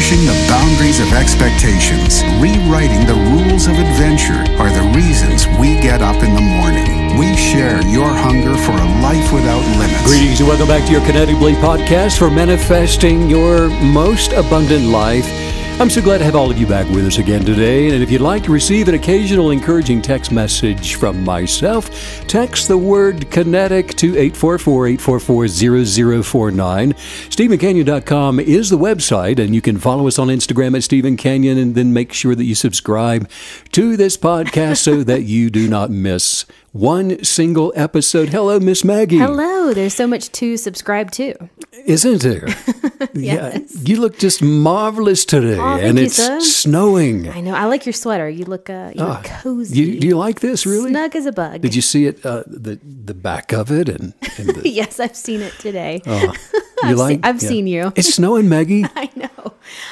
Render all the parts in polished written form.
Pushing the boundaries of expectations, rewriting the rules of adventure are the reasons we get up in the morning. We share your hunger for a life without limits. Greetings and welcome back to your Kinetic Belief podcast for manifesting your most abundant life. I'm so glad to have all of you back with us again today. And if you'd like to receive an occasional encouraging text message from myself, text the word kinetic to 844-844-0049. StephenCanyon.com is the website, and you can follow us on Instagram at Stephen Canyon, and then make sure that you subscribe to this podcast so that you do not miss one single episode. Hello, Miss Maggie. Hello. There's so much to subscribe to. Isn't there? Yes. Yeah, you look just marvelous today, and it's snowing. I know. I like your sweater. You look cozy. Do you like this, really? Snug as a bug. Did you see it, the back of it? And the, Yes, I've seen it today. I've seen you. It's snowing, Maggie.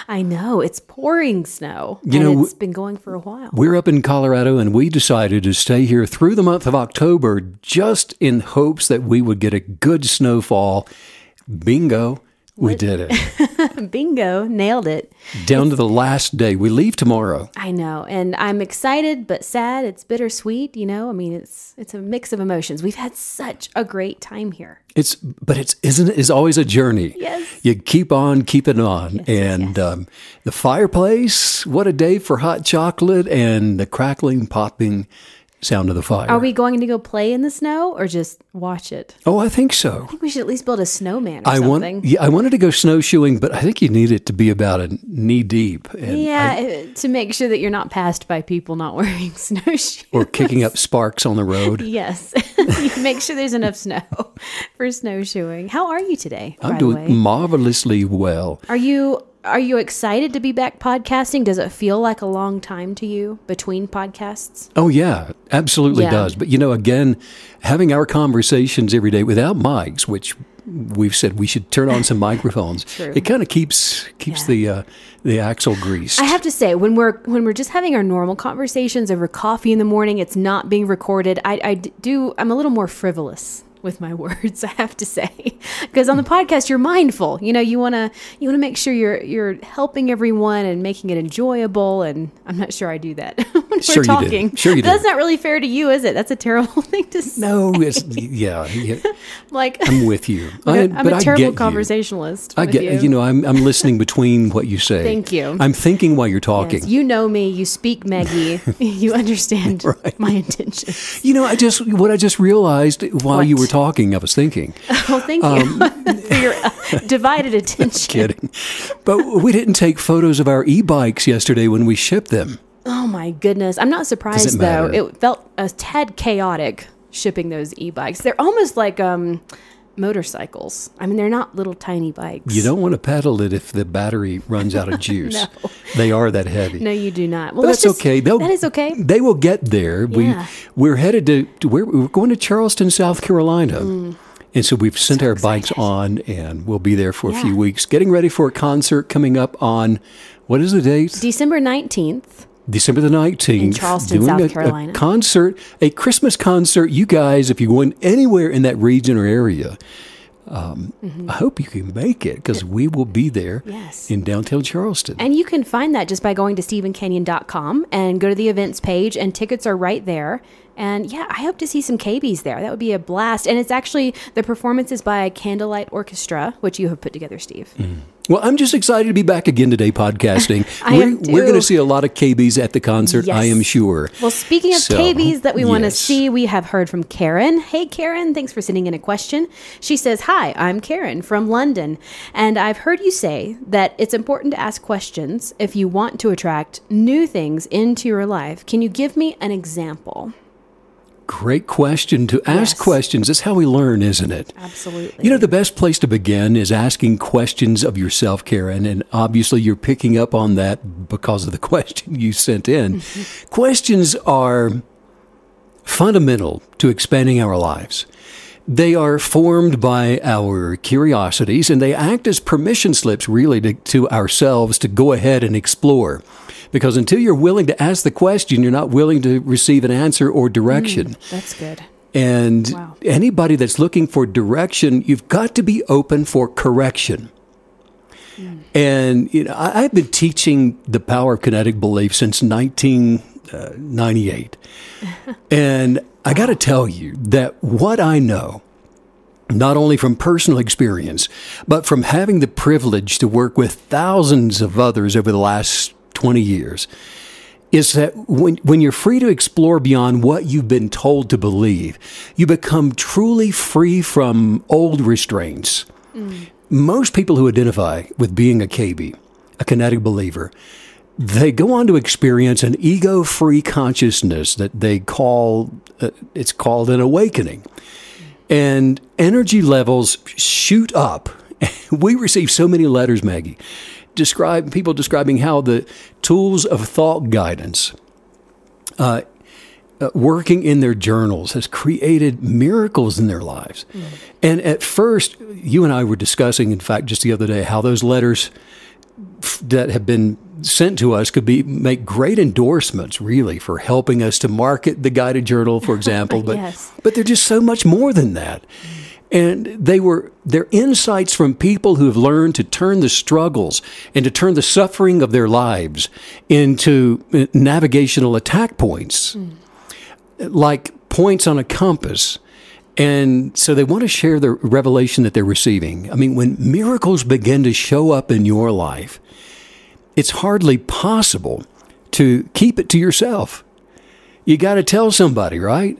I know. It's pouring snow. It's been going for a while. We're up in Colorado, and we decided to stay here through the month of October just in hopes that we would get a good snowfall. Bingo. We did it. Bingo. Nailed it. Down to the last day. We leave tomorrow. I know. And I'm excited but sad. It's bittersweet, you know. I mean, it's a mix of emotions. We've had such a great time here. It's always a journey. Yes. You keep on keeping on. Yes, and yes. The fireplace, what a day for hot chocolate and the crackling, popping sound of the fire. Are we going to go play in the snow or just watch it? Oh, I think so. I think we should at least build a snowman or something. I wanted to go snowshoeing, but I think you need it to be about a knee deep. And to make sure that you're not passed by people not wearing snowshoes. Or kicking up sparks on the road. Yes. Make sure there's enough snow for snowshoeing. How are you today, I'm by the doing way? marvelously well. Are you excited to be back podcasting? Does it feel like a long time to you between podcasts? Oh, yeah, absolutely does. But, again, having our conversations every day without mics, which we've said we should turn on some microphones. True. It kind of keeps the axle greased. I have to say, when we're just having our normal conversations over coffee in the morning, it's not being recorded. I'm a little more frivolous with my words, I have to say, because on the podcast you're mindful. You want to make sure you're helping everyone and making it enjoyable. And I'm not sure I do that when we're talking. Sure you did. That's not really fair to you, is it? That's a terrible thing to say. No, it's like I'm with you. I'm a terrible conversationalist. I get you. I'm listening between what you say. Thank you. I'm thinking while you're talking. Yes, you know me. You speak Maggie. You understand right. my intentions. What I just realized while you were talking, I was thinking. Oh, thank you for your divided attention. Kidding. But we didn't take photos of our e-bikes yesterday when we shipped them. Oh, my goodness. I'm not surprised, though. It felt a tad chaotic shipping those e-bikes. They're almost like motorcycles. I mean, they're not little tiny bikes. You don't want to pedal it if the battery runs out of juice. No. They are that heavy. No, you do not. Well, but that's okay. That is okay. They will get there. Yeah. We're headed we're going to Charleston, South Carolina. And so we've sent our bikes on, and we'll be there for a few weeks, getting ready for a concert coming up on, what is the date? December 19th. December the 19th. In Charleston, South Carolina. A concert, a Christmas concert. You guys, if you're going anywhere in that region or area, I hope you can make it, because we will be there in downtown Charleston. And you can find that just by going to StephenCanyon.com and go to the events page, and tickets are right there. And I hope to see some KBs there. That would be a blast. And it's actually, the performance is by Candlelight Orchestra, which you have put together, Steve. Well, I'm just excited to be back again today podcasting. We're going to see a lot of KBs at the concert, yes. I am sure. Well, speaking of KBs that we want to see, we have heard from Karen. Hey, Karen, thanks for sending in a question. She says, "Hi, I'm Karen from London, and I've heard you say that it's important to ask questions if you want to attract new things into your life. Can you give me an example?" Great question. To ask questions, that's how we learn, isn't it? Absolutely. The best place to begin is asking questions of yourself, Karen, and obviously you're picking up on that because of the question you sent in. Questions are fundamental to expanding our lives. They are formed by our curiosities, and they act as permission slips, really, to ourselves to go ahead and explore. Because until you're willing to ask the question, you're not willing to receive an answer or direction. That's good. And anybody that's looking for direction, you've got to be open for correction. And I've been teaching the power of kinetic belief since 1998. And I got to tell you that what I know, not only from personal experience, but from having the privilege to work with thousands of others over the last 20 years, is that when you're free to explore beyond what you've been told to believe, you become truly free from old restraints. Most people who identify with being a KB, a kinetic believer, they go on to experience an ego-free consciousness that they call, it's called an awakening. And energy levels shoot up. We receive so many letters, Maggie, people describing how the tools of thought guidance, working in their journals, has created miracles in their lives. And at first, you and I were discussing, in fact, just the other day, how those letters that have been sent to us could make great endorsements, really, for helping us to market the guided journal, for example. But they're just so much more than that. And they're insights from people who have learned to turn the struggles and to turn the suffering of their lives into navigational attack points, like points on a compass. And so they want to share the revelation that they're receiving. I mean, when miracles begin to show up in your life, it's hardly possible to keep it to yourself. You got to tell somebody, right?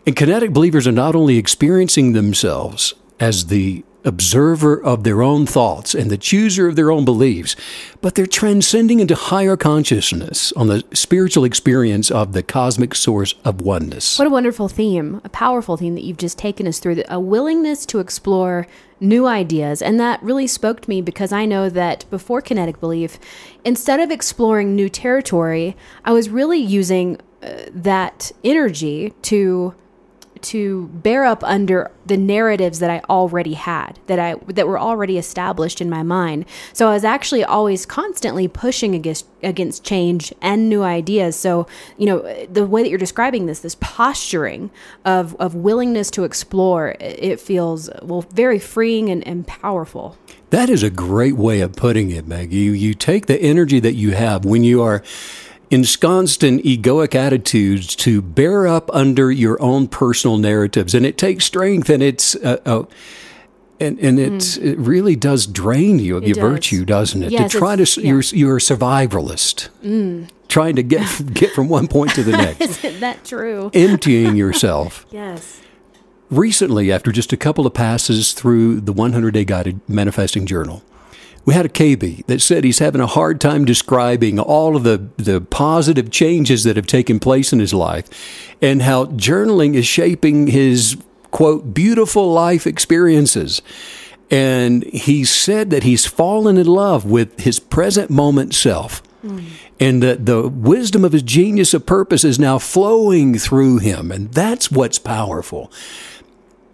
And kinetic believers are not only experiencing themselves as the observer of their own thoughts and the chooser of their own beliefs, but they're transcending into higher consciousness on the spiritual experience of the cosmic source of oneness. What a wonderful theme, a powerful theme that you've just taken us through, a willingness to explore new ideas. And that really spoke to me because I know that before kinetic belief, instead of exploring new territory, I was really using that energy to bear up under the narratives that I already had, that were already established in my mind. So I was actually always constantly pushing against change and new ideas. So, the way that you're describing this posturing of willingness to explore, it feels, very freeing and powerful. That is a great way of putting it, Maggie. You take the energy that you have when you are ensconced in egoic attitudes to bear up under your own personal narratives, and it takes strength, and it really does drain you of your virtue, doesn't it? Yes, you're a survivalist, trying to get from one point to the next. Isn't that true? Emptying yourself. Yes. Recently, after just a couple of passes through the 100-day guided manifesting journal, we had a KB that said he's having a hard time describing all of the positive changes that have taken place in his life and how journaling is shaping his, quote, beautiful life experiences. And he said that he's fallen in love with his present moment self. And that the wisdom of his genius of purpose is now flowing through him. And that's what's powerful.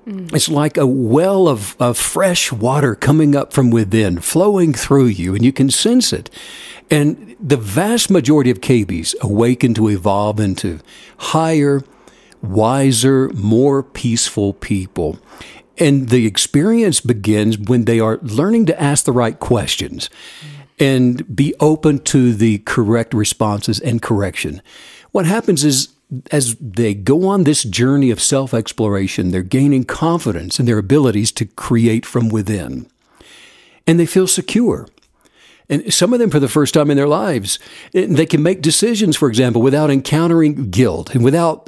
It's like a well of fresh water coming up from within, flowing through you, and you can sense it. And the vast majority of KBs awaken to evolve into higher, wiser, more peaceful people. And the experience begins when they are learning to ask the right questions and be open to the correct responses and correction. What happens is, as they go on this journey of self-exploration, they're gaining confidence in their abilities to create from within. And they feel secure. And some of them, for the first time in their lives, they can make decisions, for example, without encountering guilt and without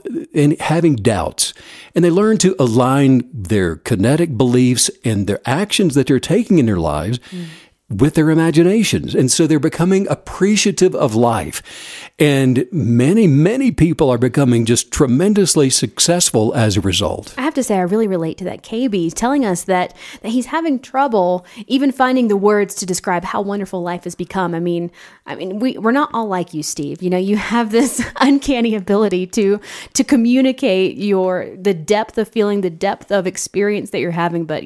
having doubts. And they learn to align their kinetic beliefs and their actions that they're taking in their lives with their imaginations. And so they're becoming appreciative of life. And many, many people are becoming just tremendously successful as a result. I have to say, I really relate to that. KB is telling us that he's having trouble even finding the words to describe how wonderful life has become. I mean, we're not all like you, Steve. You have this uncanny ability to communicate the depth of feeling, the depth of experience that you're having. But,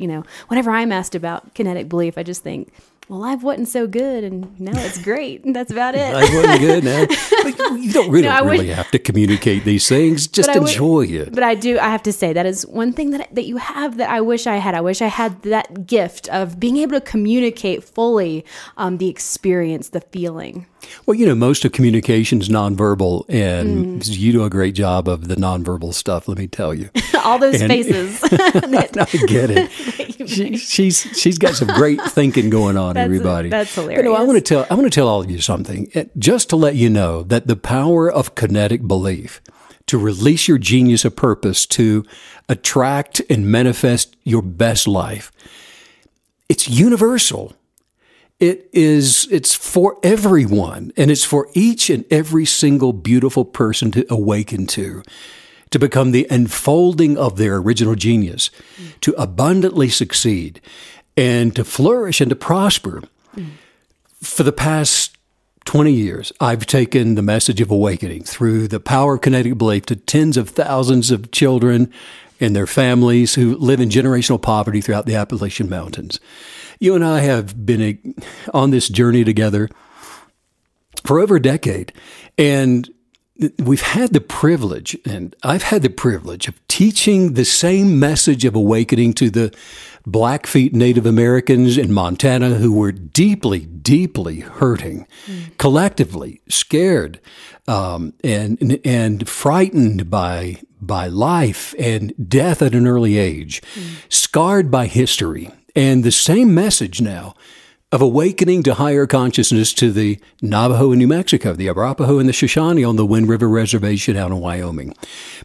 whenever I'm asked about kinetic belief, I just think, well, life wasn't so good, and now it's great. And that's about it. Life wasn't good now. But you don't really have to communicate these things. Just enjoy it. But I have to say, that is one thing that you have that I wish I had. I wish I had that gift of being able to communicate fully the experience, the feeling. Well, most of communication is nonverbal, and you do a great job of the nonverbal stuff, let me tell you. All those faces. I get it. She's got some great thinking going on, everybody. That's hilarious. But I want to tell all of you something, just to let you know that the power of kinetic belief, to release your genius of purpose, to attract and manifest your best life, it's universal. It's for everyone, and it's for each and every single beautiful person to awaken to become the unfolding of their original genius, to abundantly succeed, and to flourish and to prosper. For the past 20 years, I've taken the message of awakening through the power of kinetic belief to tens of thousands of children and their families who live in generational poverty throughout the Appalachian Mountains. You and I have been on this journey together for over a decade, and we've had the privilege, and I've had the privilege of teaching the same message of awakening to the Blackfeet Native Americans in Montana who were deeply, deeply hurting, collectively scared, and frightened by life and death at an early age, scarred by history. And the same message now of awakening to higher consciousness to the Navajo in New Mexico, the Arapaho and the Shoshone on the Wind River Reservation out in Wyoming.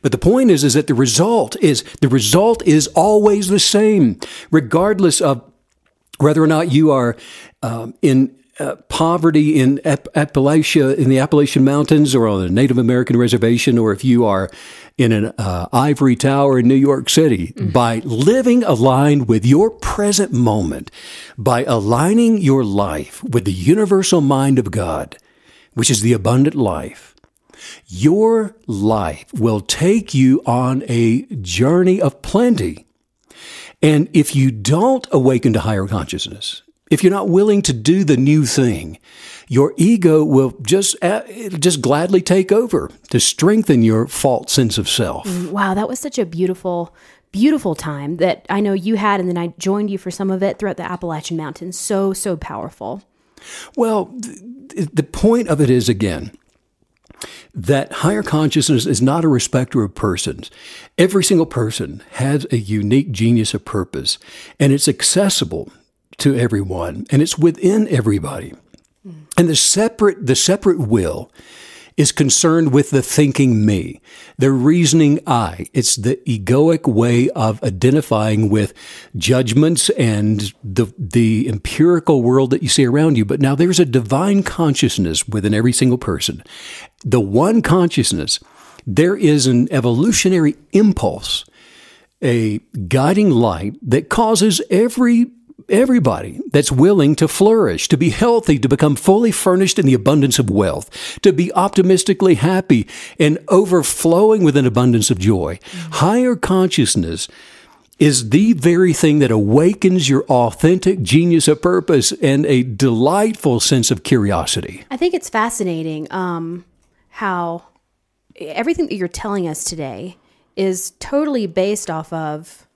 But the point is that the result is always the same, regardless of whether or not you are in poverty in Appalachia, in the Appalachian Mountains, or on a Native American reservation, or if you are in an ivory tower in New York City. By living aligned with your present moment, by aligning your life with the universal mind of God, which is the abundant life, your life will take you on a journey of plenty. And if you don't awaken to higher consciousness, if you're not willing to do the new thing, your ego will just gladly take over to strengthen your false sense of self. Wow, that was such a beautiful, beautiful time that I know you had, and then I joined you for some of it throughout the Appalachian Mountains. So, so powerful. Well, the point of it is, again, that higher consciousness is not a respecter of persons. Every single person has a unique genius of purpose, and it's accessible to everyone, and it's within everybody. And the separate will is concerned with the thinking me, the reasoning I. It's the egoic way of identifying with judgments and the empirical world that you see around you. But now there's a divine consciousness within every single person. The one consciousness, there is an evolutionary impulse, a guiding light that causes everybody that's willing to flourish, to be healthy, to become fully furnished in the abundance of wealth, to be optimistically happy and overflowing with an abundance of joy. Higher consciousness is the very thing that awakens your authentic genius of purpose and a delightful sense of curiosity. I think it's fascinating how everything that you're telling us today is totally based off of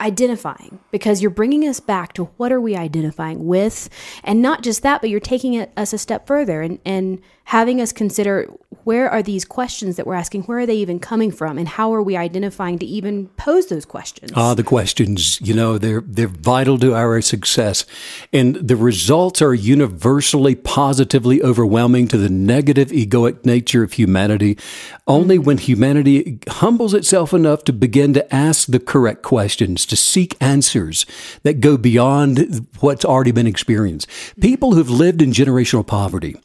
identifying, because you're bringing us back to what are we identifying with, and not just that, but you're taking us a step further and having us consider, where are these questions that we're asking, where are they even coming from, and how are we identifying to even pose those questions? The questions, they're vital to our success, and the results are universally positively overwhelming to the negative egoic nature of humanity. Only when humanity humbles itself enough to begin to ask the correct questions, to seek answers that go beyond what's already been experienced. People who've lived in generational poverty,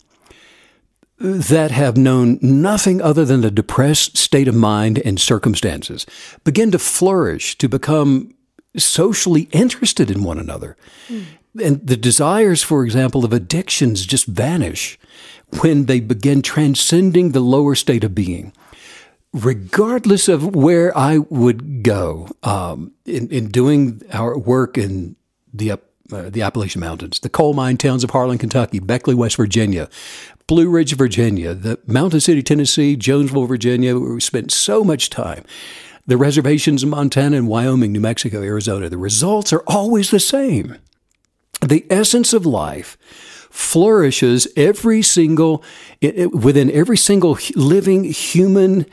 that have known nothing other than a depressed state of mind and circumstances, begin to flourish, to become socially interested in one another. And the desires, for example, of addictions just vanish when they begin transcending the lower state of being. Regardless of where I would go in doing our work in the the Appalachian Mountains, the coal mine towns of Harlan, Kentucky, Beckley, West Virginia, Blue Ridge, Virginia, the Mountain City, Tennessee, Jonesville, Virginia, where we spent so much time, the reservations in Montana and Wyoming, New Mexico, Arizona. The results are always the same. The essence of life flourishes within every single living human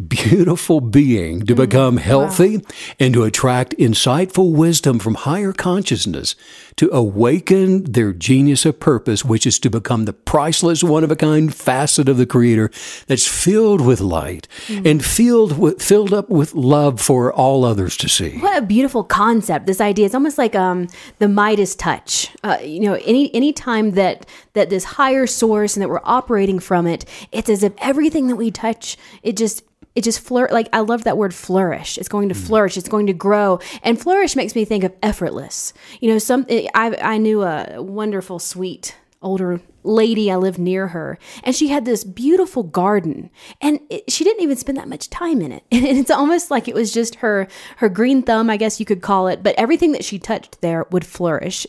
beautiful being to become healthy and to attract insightful wisdom from higher consciousness, to awaken their genius of purpose, which is to become the priceless, one-of-a-kind facet of the Creator that's filled with light and filled up with love for all others to see. What a beautiful concept. This idea, it's almost like the Midas touch. Any time that this higher source and that we're operating from it, it's as if everything that we touch, it just like, I love that word flourish. It's going to flourish. It's going to grow. And flourish makes me think of effortless. I knew a wonderful, sweet, older lady. I lived near her, and she had this beautiful garden, and she didn't even spend that much time in it. And it's almost like it was just her green thumb, I guess you could call it. But everything that she touched there would flourish,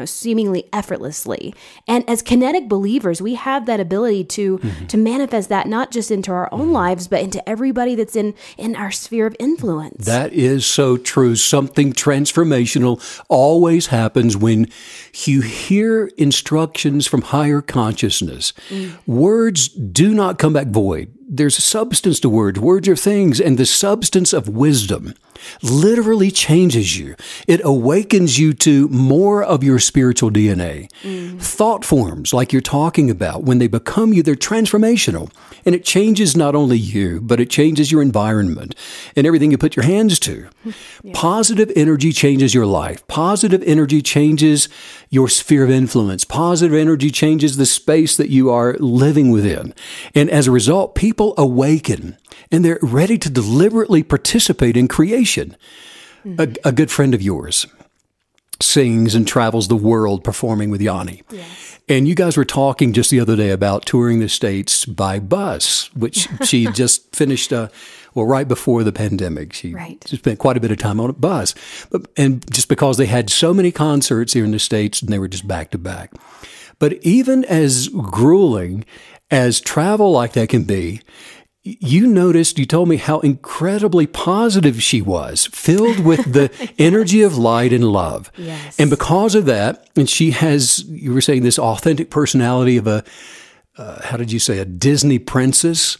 seemingly effortlessly. And as kinetic believers, we have that ability to manifest that not just into our own lives, but into everybody that's in our sphere of influence. That is so true. Something transformational always happens when you hear instructions from higher consciousness. Words do not come back void. There's a substance to words. Words are things, and the substance of wisdom literally changes you. It awakens you to more of your spiritual DNA. Thought forms, like you're talking about, when they become you, they're transformational. And it changes not only you, but it changes your environment and everything you put your hands to. Positive energy changes your life. Positive energy changes your sphere of influence. Positive energy changes the space that you are living within. And as a result, people awaken, and they're ready to deliberately participate in creation. A good friend of yours sings and travels the world performing with Yanni. Yes. And you guys were talking just the other day about touring the States by bus, which she just finished, right before the pandemic. She spent quite a bit of time on a bus. And just because they had so many concerts here in the States, and they were just back to back. But even as grueling as travel like that can be, you told me how incredibly positive she was, filled with the energy of light and love. Yes. And because of that, and she has, you were saying, this authentic personality of a Disney princess?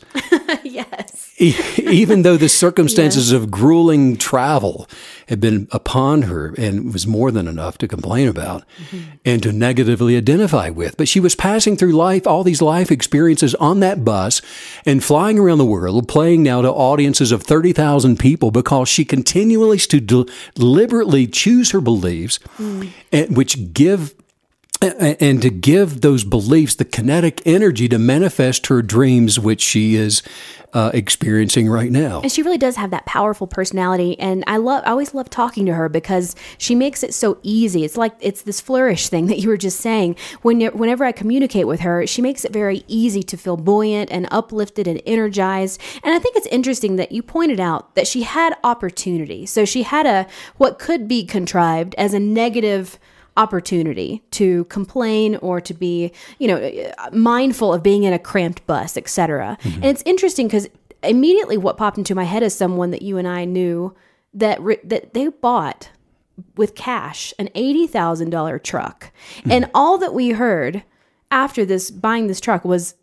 Yes. Even though the circumstances of grueling travel had been upon her, and was more than enough to complain about and to negatively identify with. But she was passing through life, all these life experiences on that bus and flying around the world, playing now to audiences of 30,000 people, because she continually to deliberately choose her beliefs, which give and to give those beliefs the kinetic energy to manifest her dreams, which she is experiencing right now. And she really does have that powerful personality. And I always love talking to her because she makes it so easy. It's like, it's this flourish thing that you were just saying. Whenever I communicate with her, she makes it very easy to feel buoyant and uplifted and energized. And I think it's interesting that you pointed out that she had opportunity. So she had what could be contrived as a negative opportunity to complain or to be, mindful of being in a cramped bus, etc. And it's interesting because immediately what popped into my head is someone that you and I knew that they bought with cash an $80,000 truck. And all that we heard after buying this truck was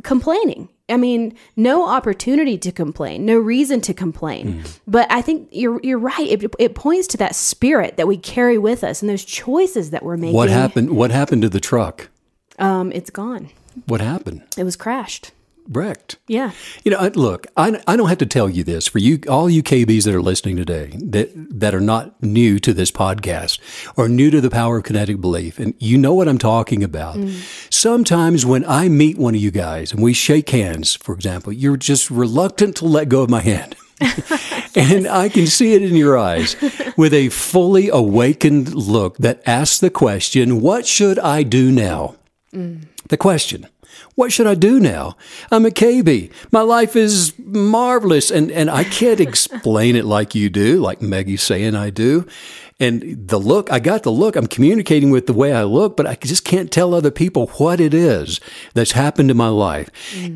complaining. I mean, no opportunity to complain, no reason to complain. But I think you're right. It points to that spirit that we carry with us and those choices that we're making. What happened to the truck? It's gone. What happened? It was crashed. Wrecked. Yeah. Look, I don't have to tell you this. For you, all you KBs that are listening today, that are not new to this podcast or new to the power of kinetic belief, and you know what I'm talking about. Sometimes when I meet one of you guys and we shake hands, for example, you're just reluctant to let go of my hand. And I can see it in your eyes with a fully awakened look that asks the question, what should I do now? The question. What should I do now? I'm a KB. My life is marvelous, and I can't explain it like you do, like Maggie's saying I do. And I got the look. I'm communicating with the way I look, but I just can't tell other people what it is that's happened in my life.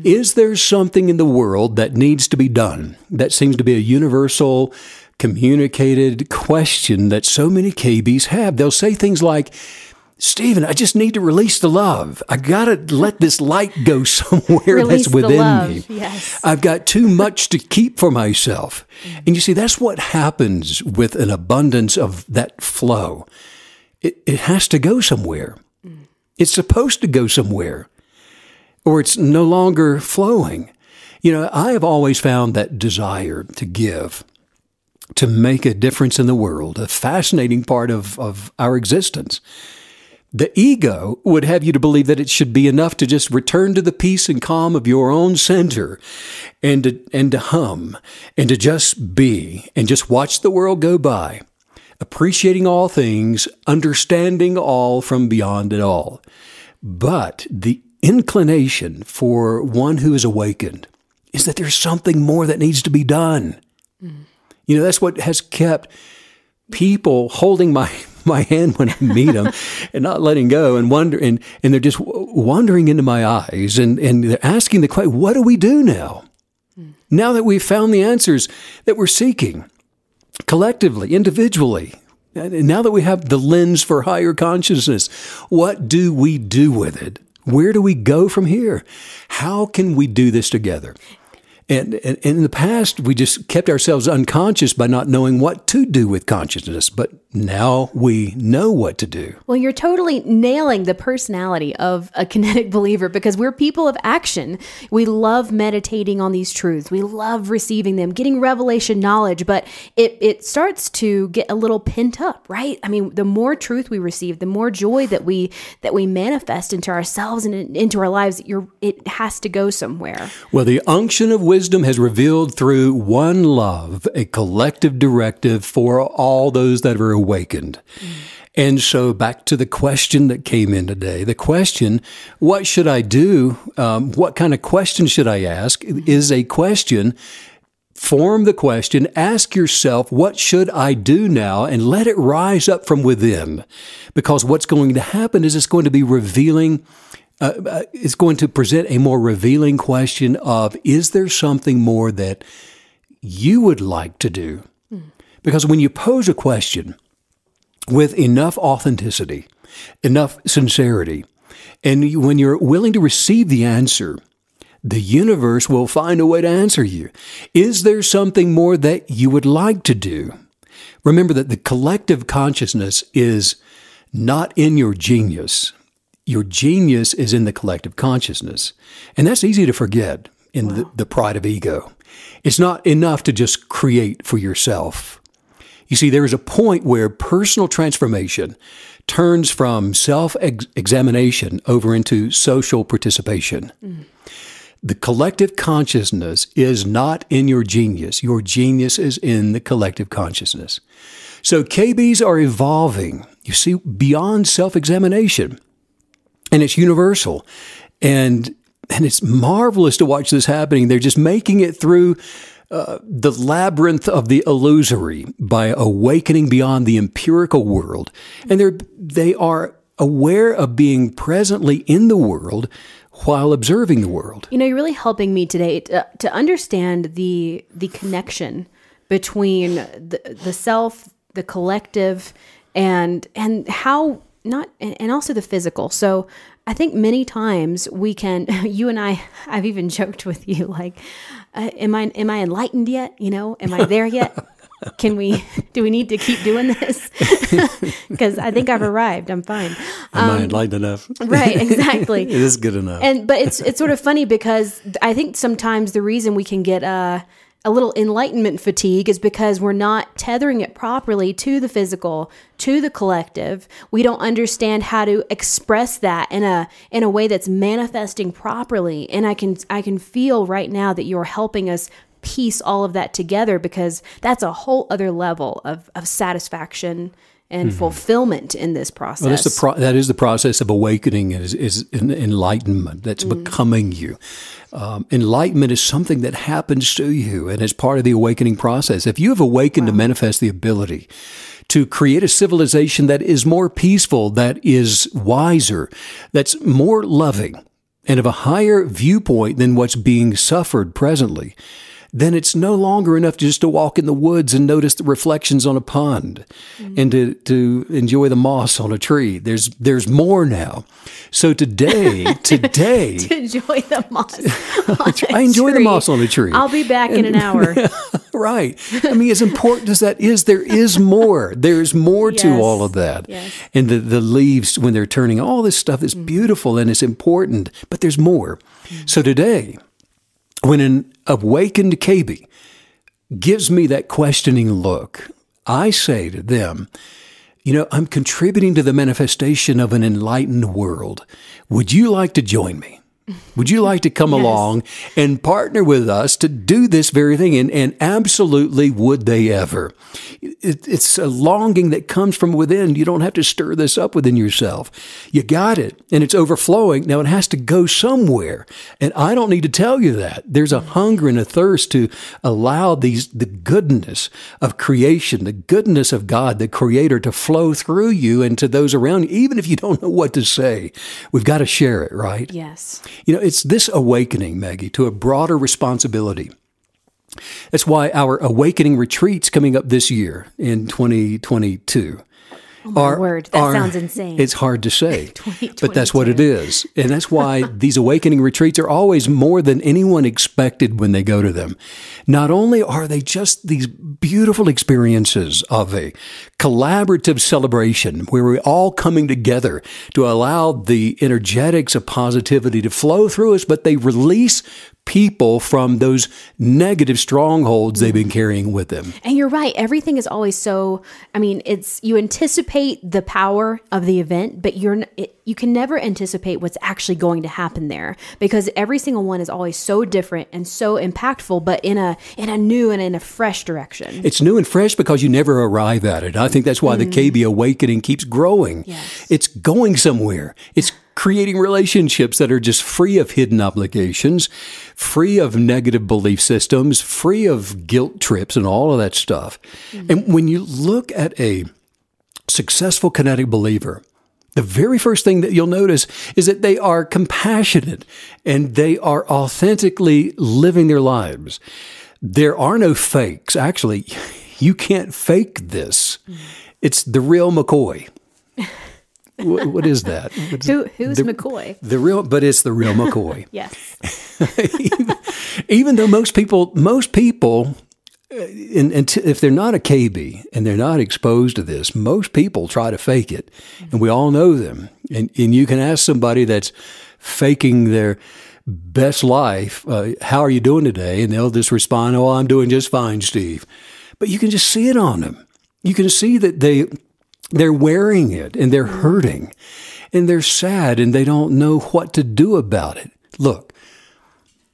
Is there something in the world that needs to be done? That seems to be a universal communicated question that so many KBs have. They'll say things like, Stephen, I just need to release the love. I got to let this light go somewhere that's within me. Yes. I've got too much to keep for myself. And you see, that's what happens with an abundance of that flow. It has to go somewhere. It's supposed to go somewhere, or it's no longer flowing. I have always found that desire to give, to make a difference in the world, a fascinating part of our existence. The ego would have you to believe that it should be enough to just return to the peace and calm of your own center and to hum and to just be and just watch the world go by, appreciating all things, understanding all from beyond it all. But the inclination for one who is awakened is that there's something more that needs to be done. That's what has kept people holding my hand when I meet them and not letting go and wonder, and they're just wandering into my eyes and they're asking the question, what do we do now? Now that we've found the answers that we're seeking collectively, individually, now that we have the lens for higher consciousness, what do we do with it? Where do we go from here? How can we do this together? And in the past, we just kept ourselves unconscious by not knowing what to do with consciousness. But now we know what to do. Well, you're totally nailing the personality of a kinetic believer, because we're people of action. We love meditating on these truths. We love receiving them, getting revelation knowledge, but it starts to get a little pent up, right? I mean, the more truth we receive, the more joy that we manifest into ourselves and into our lives, it has to go somewhere. Well, the unction of wisdom has revealed through one love, a collective directive for all those that are awakened. And so back to the question that came in today, the question, what should I do? What kind of question should I ask? Is a question. Form the question, ask yourself, what should I do now? And let it rise up from within. Because what's going to happen is it's going to be revealing. It's going to present a more revealing question of, is there something more that you would like to do? Because when you pose a question with enough authenticity, enough sincerity, and when you're willing to receive the answer, the universe will find a way to answer you. Is there something more that you would like to do? Remember that the collective consciousness is not in your genius. Your genius is in the collective consciousness. And that's easy to forget in the pride of ego. It's not enough to just create for yourself. You see, there is a point where personal transformation turns from self-examination over into social participation. The collective consciousness is not in your genius. Your genius is in the collective consciousness. So KBs are evolving, you see, beyond self-examination. And it's universal. And it's marvelous to watch this happening. They're just making it through the labyrinth of the illusory by awakening beyond the empirical world. And they are aware of being presently in the world while observing the world. You're really helping me today to understand the connection between the self, the collective, and how not, and also the physical. So I think many times we can, you and I've even joked with you, like, am I enlightened yet? Am I there yet? Do we need to keep doing this? Because I think I've arrived. I'm fine. Am I enlightened enough? Right, exactly. It is good enough. But it's sort of funny because I think sometimes the reason we can get a little enlightenment fatigue is because we're not tethering it properly to the physical, to the collective. We don't understand how to express that in a way that's manifesting properly. And I can feel right now that you're helping us piece all of that together, because that's a whole other level of satisfaction and fulfillment in this process. Well, that is the process of awakening, is enlightenment. That's becoming you. Enlightenment is something that happens to you and is part of the awakening process. If you have awakened to manifest the ability to create a civilization that is more peaceful, that is wiser, that's more loving, and of a higher viewpoint than what's being suffered presently, then it's no longer enough just to walk in the woods and notice the reflections on a pond and to enjoy the moss on a tree. There's more now. So today, to enjoy the moss on I enjoy tree. The moss on a tree. I'll be back in an hour. Right. I mean, as important as that is, there is more. There's more to Yes. all of that. Yes. And the leaves, when they're turning, all this stuff is beautiful and it's important, but there's more. So today, when an awakened KB gives me that questioning look, I say to them, I'm contributing to the manifestation of an enlightened world. Would you like to join me? Would you like to come Yes. along and partner with us to do this very thing? And absolutely would they ever. It's a longing that comes from within. You don't have to stir this up within yourself. You got it, and it's overflowing. Now it has to go somewhere, and I don't need to tell you that. There's a hunger and a thirst to allow the goodness of creation, the goodness of God, the Creator, to flow through you and to those around you, even if you don't know what to say. We've got to share it, right? Yes. It's this awakening, Maggie, to a broader responsibility. That's why our awakening retreats coming up this year in 2022 Oh my word, that sounds insane. It's hard to say, but that's what it is. And that's why these awakening retreats are always more than anyone expected when they go to them. Not only are they just these beautiful experiences of a collaborative celebration where we're all coming together to allow the energetics of positivity to flow through us, but they release people from those negative strongholds they've been carrying with them. And you're right. Everything is always so, you anticipate the power of the event, but you can never anticipate what's actually going to happen there, because every single one is always so different and so impactful, but in a new and in a fresh direction. It's new and fresh because you never arrive at it. I think that's why the KB awakening keeps growing. Yes. It's going somewhere. It's creating relationships that are just free of hidden obligations, free of negative belief systems, free of guilt trips and all of that stuff. And when you look at a successful kinetic believer, the very first thing that you'll notice is that they are compassionate and they are authentically living their lives. There are no fakes. Actually, you can't fake this. It's the real McCoy. What is that? Who's McCoy? But it's the real McCoy. Yes. Even though most people, if they're not a KB and they're not exposed to this, most people try to fake it, and we all know them. And you can ask somebody that's faking their best life, how are you doing today? And they'll just respond, oh, I'm doing just fine, Steve. But you can just see it on them. You can see that they're wearing it and they're hurting and they're sad and they don't know what to do about it. Look,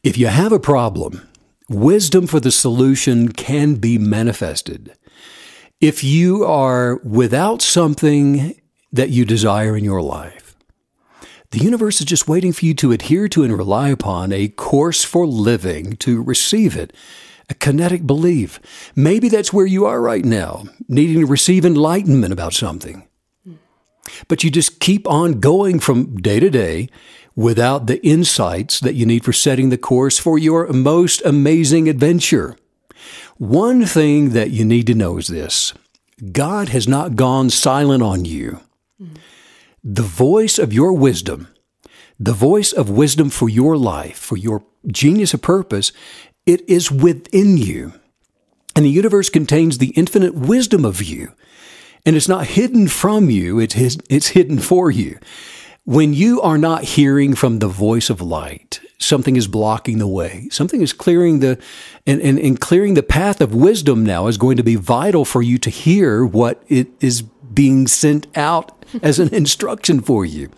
if you have a problem, wisdom for the solution can be manifested. If you are without something that you desire in your life, the universe is just waiting for you to adhere to and rely upon a course for living to receive it. A kinetic belief. Maybe that's where you are right now, needing to receive enlightenment about something. But you just keep on going from day to day without the insights that you need for setting the course for your most amazing adventure. One thing that you need to know is this: God has not gone silent on you. The voice of your wisdom, the voice of wisdom for your life, for your genius of purpose, it is within you. And the universe contains the infinite wisdom of you. And it's not hidden from you, it's hidden for you. When you are not hearing from the voice of light, something is blocking the way. Something is clearing and clearing the path of wisdom now is going to be vital for you to hear what it is being sent out as an instruction for you.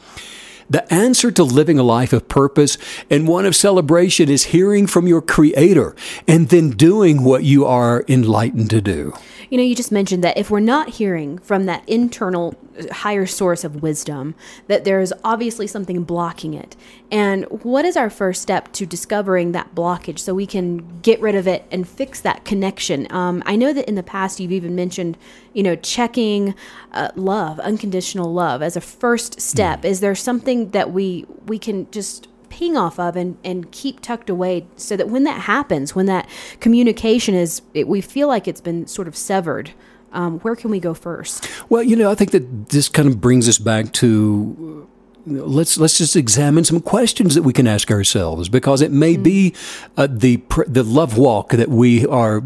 The answer to living a life of purpose and one of celebration is hearing from your Creator and then doing what you are enlightened to do. You know, you just mentioned that if we're not hearing from that internal higher source of wisdom, that there's obviously something blocking it. And what is our first step to discovering that blockage so we can get rid of it and fix that connection? I know that in the past you've even mentioned, checking love, unconditional love as a first step. Is there something that we can just ping off of and keep tucked away so that when that happens, when that communication we feel like it's been sort of severed, where can we go first? Well, I think that this kind of brings us back to let's just examine some questions that we can ask ourselves, because it may be the love walk that we're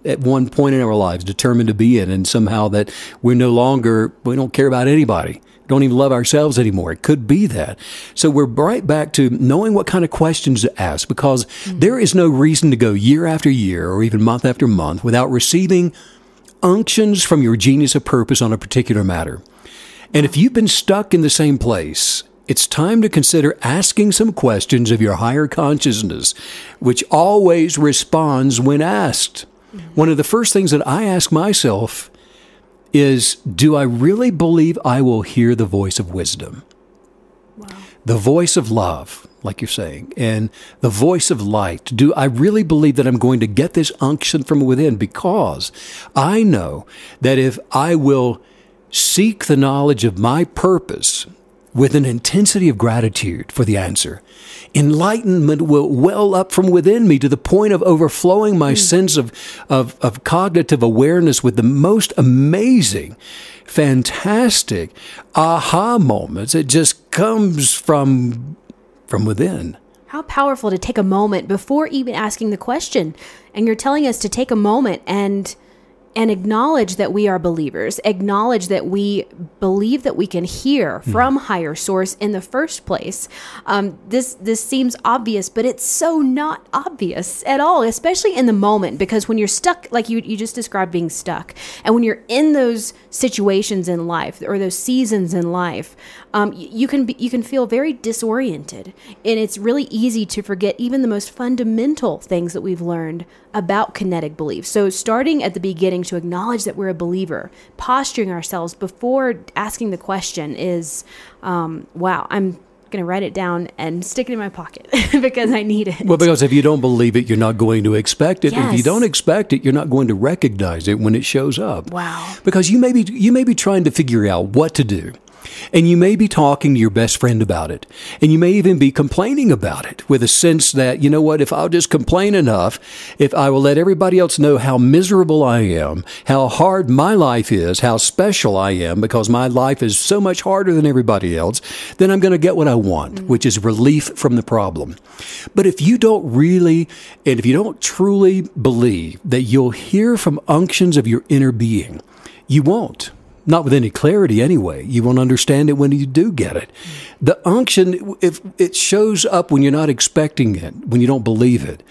at one point in our lives determined to be in, and somehow that we don't care about anybody. Don't even love ourselves anymore. It could be that. So we're right back to knowing what kind of questions to ask, because there is no reason to go year after year or even month after month without receiving unctions from your genius of purpose on a particular matter. And if you've been stuck in the same place, it's time to consider asking some questions of your higher consciousness, which always responds when asked. One of the first things that I ask myself is, do I really believe I will hear the voice of wisdom? Wow. The voice of love, like you're saying, and the voice of light. Do I really believe that I'm going to get this unction from within? Because I know that if I will seek the knowledge of my purpose with an intensity of gratitude for the answer, enlightenment will well up from within me to the point of overflowing my sense of cognitive awareness with the most amazing, fantastic aha moments. It just comes from within. How powerful to take a moment before even asking the question. And you're telling us to take a moment and acknowledge that we are believers, acknowledge that we believe that we can hear from higher source in the first place. This seems obvious, but it's so not obvious at all, especially in the moment, because when you're stuck, like you just described being stuck, and when you're in those situations in life or those seasons in life, you can feel very disoriented, and it's really easy to forget even the most fundamental things that we've learned about kinetic belief. So starting at the beginning to acknowledge that we're a believer, posturing ourselves before asking the question is, wow, I'm going to write it down and stick it in my pocket because I need it. Well, because if you don't believe it, you're not going to expect it. Yes. If you don't expect it, you're not going to recognize it when it shows up. Wow. Because you may be trying to figure out what to do. And you may be talking to your best friend about it. And you may even be complaining about it with a sense that, you know what, if I'll just complain enough, if I will let everybody else know how miserable I am, how hard my life is, how special I am, because my life is so much harder than everybody else, then I'm going to get what I want, which is relief from the problem. But if you don't really, and if you don't truly believe that you'll hear from unctions of your inner being, you won't. Not with any clarity anyway. You won't understand it when you do get it. The unction, if it shows up when you're not expecting it, when you don't believe it,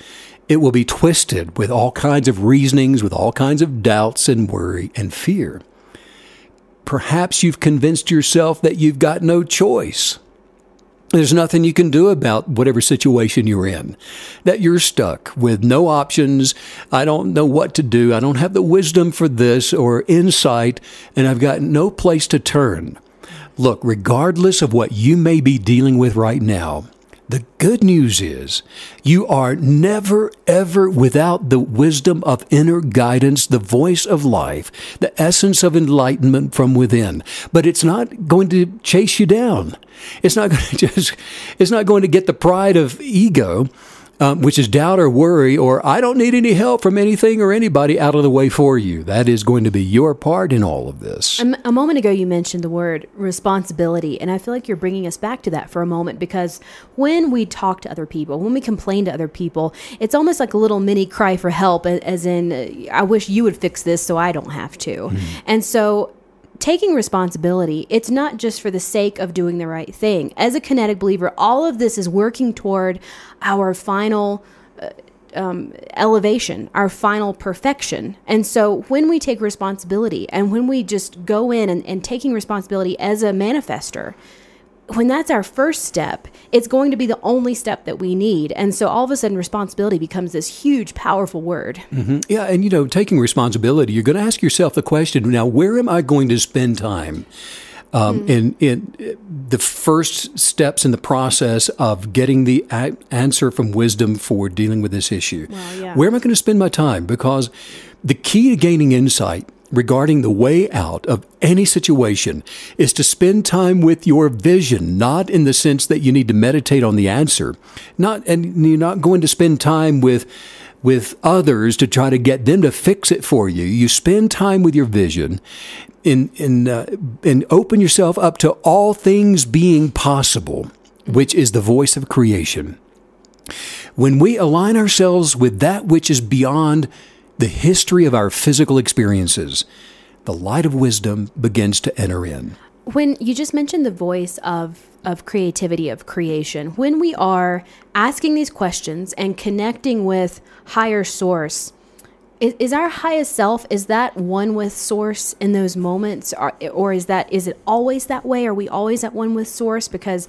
it will be twisted with all kinds of reasonings, with all kinds of doubts and worry and fear. Perhaps you've convinced yourself that you've got no choice. There's nothing you can do about whatever situation you're in, that you're stuck with no options. I don't know what to do. I don't have the wisdom for this or insight, and I've got no place to turn. Look, regardless of what you may be dealing with right now, the good news is you are never, ever without the wisdom of inner guidance, the voice of life, the essence of enlightenment from within. But it's not going to chase you down. It's not going to get the pride of ego, which is doubt or worry, or I don't need any help from anything or anybody, out of the way for you. That is going to be your part in all of this. A moment ago, you mentioned the word responsibility, and I feel like you're bringing us back to that for a moment, because when we talk to other people, when we complain to other people, it's almost like a little mini cry for help, as in, I wish you would fix this so I don't have to. And so taking responsibility, it's not just for the sake of doing the right thing. As a kinetic believer, all of this is working toward our final elevation, our final perfection. And so when we take responsibility and when we just go in and taking responsibility as a manifester, when that's our first step, it's going to be the only step that we need. And so all of a sudden, responsibility becomes this huge, powerful word. Mm-hmm. Yeah. And, taking responsibility, you're going to ask yourself the question, now, where am I going to spend time? In the first steps in the process of getting the answer from wisdom for dealing with this issue. Well, yeah. Where am I going to spend my time? Because the key to gaining insight regarding the way out of any situation is to spend time with your vision, not in the sense that you need to meditate on the answer. And you're not going to spend time with others to try to get them to fix it for you. You spend time with your vision and open yourself up to all things being possible, which is the voice of creation. When we align ourselves with that which is beyond the history of our physical experiences, the light of wisdom begins to enter in. When you just mentioned the voice of creativity, of creation, when we are asking these questions and connecting with higher source, is our highest self, is that one with source in those moments? Or is it always that way? Are we always at one with source? Because,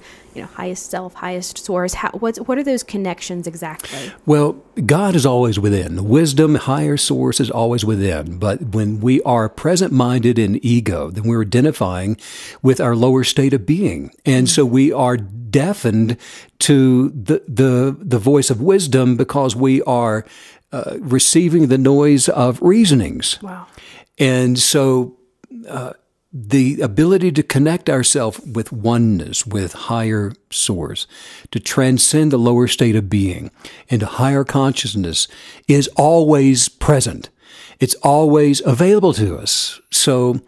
highest self, highest source, what are those connections exactly? Well, God is always within. Wisdom, higher source is always within. But when we are present-minded in ego, then we're identifying with our lower state of being. And so we are deafened to the voice of wisdom because we are receiving the noise of reasonings. Wow. And so the ability to connect ourselves with oneness, with higher source, to transcend the lower state of being into higher consciousness is always present. It's always available to us. So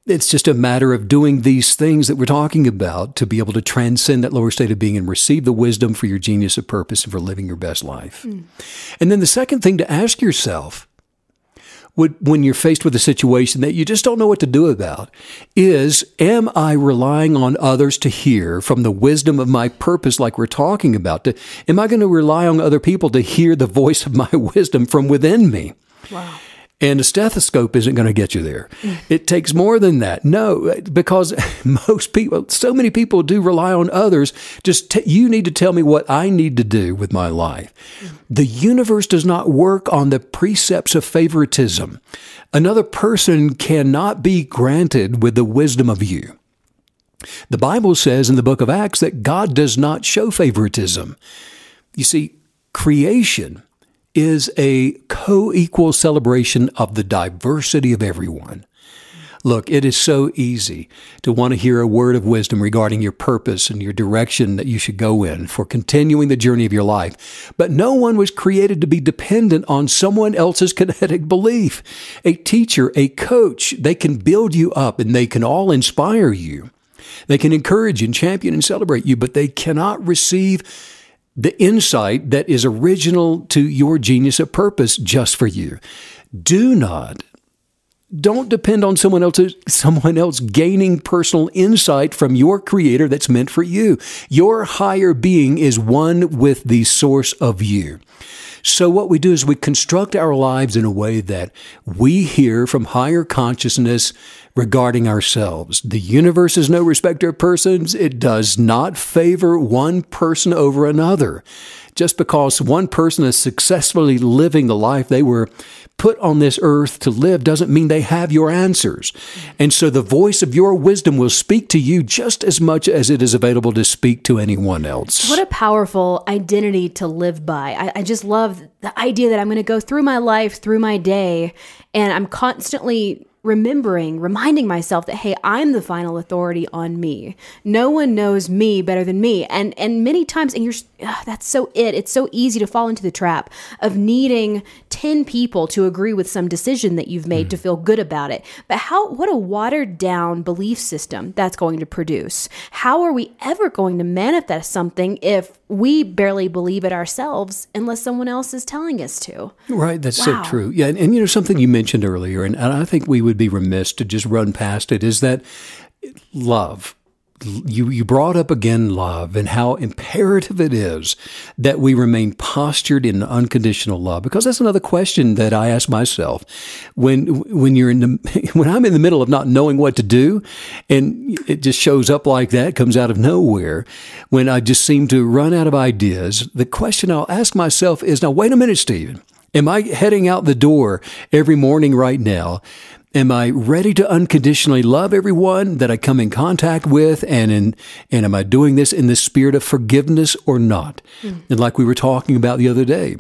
it's just a matter of doing these things that we're talking about to be able to transcend that lower state of being and receive the wisdom for your genius of purpose and for living your best life. And then the second thing to ask yourself when you're faced with a situation that you just don't know what to do about is, am I relying on others to hear from the wisdom of my purpose like we're talking about? Am I going to rely on other people to hear the voice of my wisdom from within me? Wow. And a stethoscope isn't going to get you there. It takes more than that. No, because so many people do rely on others. You need to tell me what I need to do with my life. The universe does not work on the precepts of favoritism. Another person cannot be granted with the wisdom of you. The Bible says in the book of Acts that God does not show favoritism. You see, creation is a co-equal celebration of the diversity of everyone. Look, it is so easy to want to hear a word of wisdom regarding your purpose and your direction that you should go in for continuing the journey of your life. But no one was created to be dependent on someone else's kinetic belief. A teacher, a coach, they can build you up and they can all inspire you. They can encourage and champion and celebrate you, but they cannot receive the insight that is original to your genius of purpose just for you. Don't depend on someone else gaining personal insight from your creator that's meant for you. Your higher being is one with the source of you. So what we do is we construct our lives in a way that we hear from higher consciousness regarding ourselves. The universe is no respecter of persons. It does not favor one person over another. Just because one person is successfully living the life they were put on this earth to live doesn't mean they have your answers. And so the voice of your wisdom will speak to you just as much as it is available to speak to anyone else. What a powerful identity to live by. I just love the idea that I'm going to go through my life, through my day, and I'm constantly reminding myself that, hey, I'm the final authority on me. No one knows me better than me. And many times, that's so it's so easy to fall into the trap of needing 10 people to agree with some decision that you've made to feel good about it. But what a watered down belief system that's going to produce. How are we ever going to manifest something if we barely believe it ourselves unless someone else is telling us to? Right. That's so true. Yeah. And something you mentioned earlier, and I think we would be remiss to just run past it, is that love you brought up again love and how imperative it is that we remain postured in unconditional love, because that's another question that I ask myself when I'm in the middle of not knowing what to do, and it just shows up like that, comes out of nowhere, when I just seem to run out of ideas. The question I'll ask myself is, now wait a minute, Stephen, am I heading out the door every morning right now? Am I ready to unconditionally love everyone that I come in contact with? And am I doing this in the spirit of forgiveness or not? And like we were talking about the other day,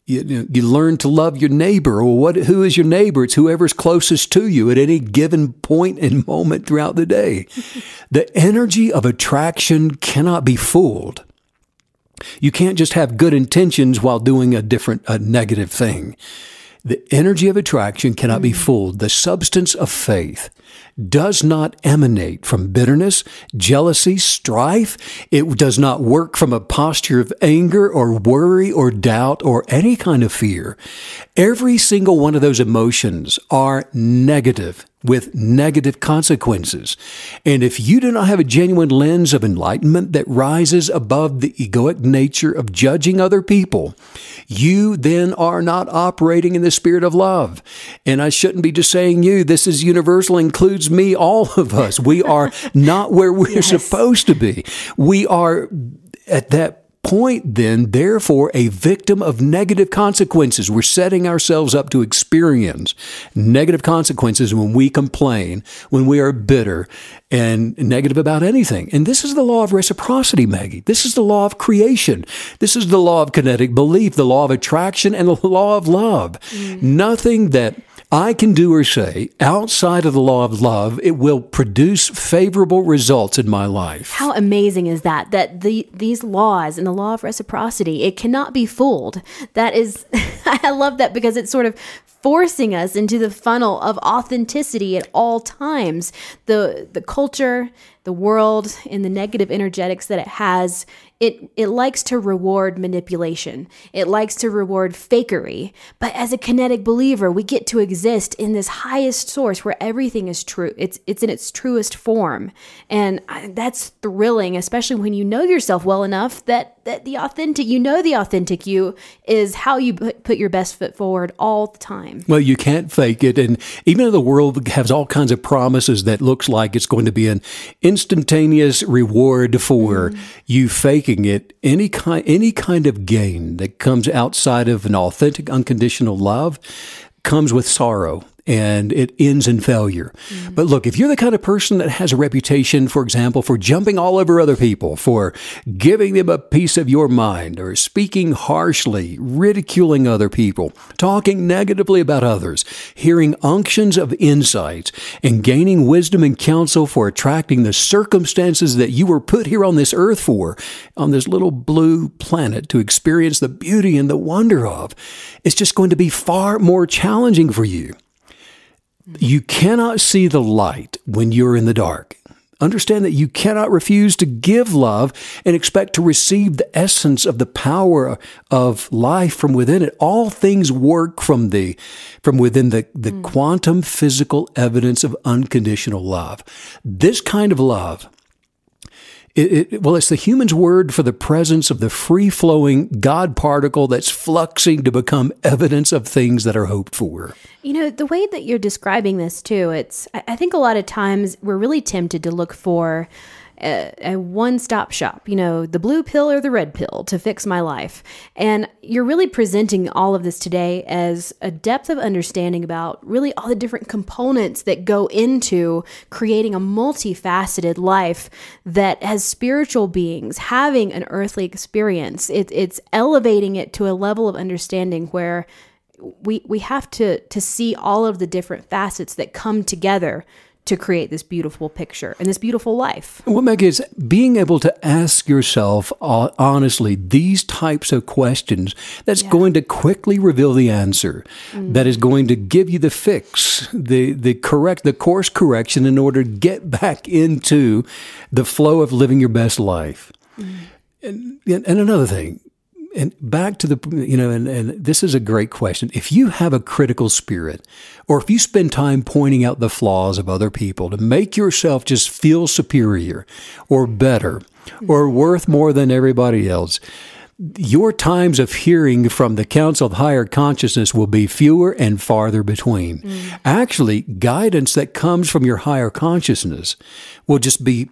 you learn to love your neighbor. Or who is your neighbor? It's whoever's closest to you at any given point and moment throughout the day. The energy of attraction cannot be fooled. You can't just have good intentions while doing a negative thing. The energy of attraction cannot be fooled. The substance of faith does not emanate from bitterness, jealousy, strife. It does not work from a posture of anger or worry or doubt or any kind of fear. Every single one of those emotions are negative, with negative consequences. And if you do not have a genuine lens of enlightenment that rises above the egoic nature of judging other people, you then are not operating in the spirit of love. And I shouldn't be just saying you. This is universal, includes me, all of us. We are not where we're supposed to be. We are at that point then, therefore, a victim of negative consequences. We're setting ourselves up to experience negative consequences when we complain, when we are bitter and negative about anything. And this is the law of reciprocity, Maggie. This is the law of creation. This is the law of kinetic belief, the law of attraction, and the law of love. Nothing that I can do or say outside of the law of love, it will produce favorable results in my life. How amazing is that? That these laws and the law of reciprocity, it cannot be fooled. That is, I love that, because it's sort of forcing us into the funnel of authenticity at all times. The culture, the world, and the negative energetics that it has, it likes to reward manipulation. It likes to reward fakery. But as a kinetic believer, we get to exist in this highest source where everything is true. It's in its truest form. And that's thrilling, especially when you know yourself well enough that the authentic you is how you put your best foot forward all the time. Well, you can't fake it. And even though the world has all kinds of promises that looks like it's going to be an instantaneous reward for you faking it, any kind of gain that comes outside of an authentic, unconditional love comes with sorrow. And it ends in failure. But look, if you're the kind of person that has a reputation, for example, for jumping all over other people, for giving them a piece of your mind, or speaking harshly, ridiculing other people, talking negatively about others, hearing unctions of insight, and gaining wisdom and counsel for attracting the circumstances that you were put here on this earth for, on this little blue planet to experience the beauty and the wonder of, it's just going to be far more challenging for you. You cannot see the light when you're in the dark. Understand that you cannot refuse to give love and expect to receive the essence of the power of life from within it. All things work from within the quantum physical evidence of unconditional love. This kind of love, it's the human's word for the presence of the free-flowing God particle that's fluxing to become evidence of things that are hoped for. You know, the way that you're describing this too, I think a lot of times we're really tempted to look for a one-stop shop, the blue pill or the red pill to fix my life. And you're really presenting all of this today as a depth of understanding about really all the different components that go into creating a multifaceted life that as spiritual beings having an earthly experience. It's elevating it to a level of understanding where we have to see all of the different facets that come together to create this beautiful picture and this beautiful life. Well, Maggie, is being able to ask yourself honestly these types of questions that's going to quickly reveal the answer, that is going to give you the fix, the course correction in order to get back into the flow of living your best life. And another thing, And back to the, and this is a great question. If you have a critical spirit, or if you spend time pointing out the flaws of other people to make yourself just feel superior or better or worth more than everybody else, your times of hearing from the council of higher consciousness will be fewer and farther between. Actually, guidance that comes from your higher consciousness will just be,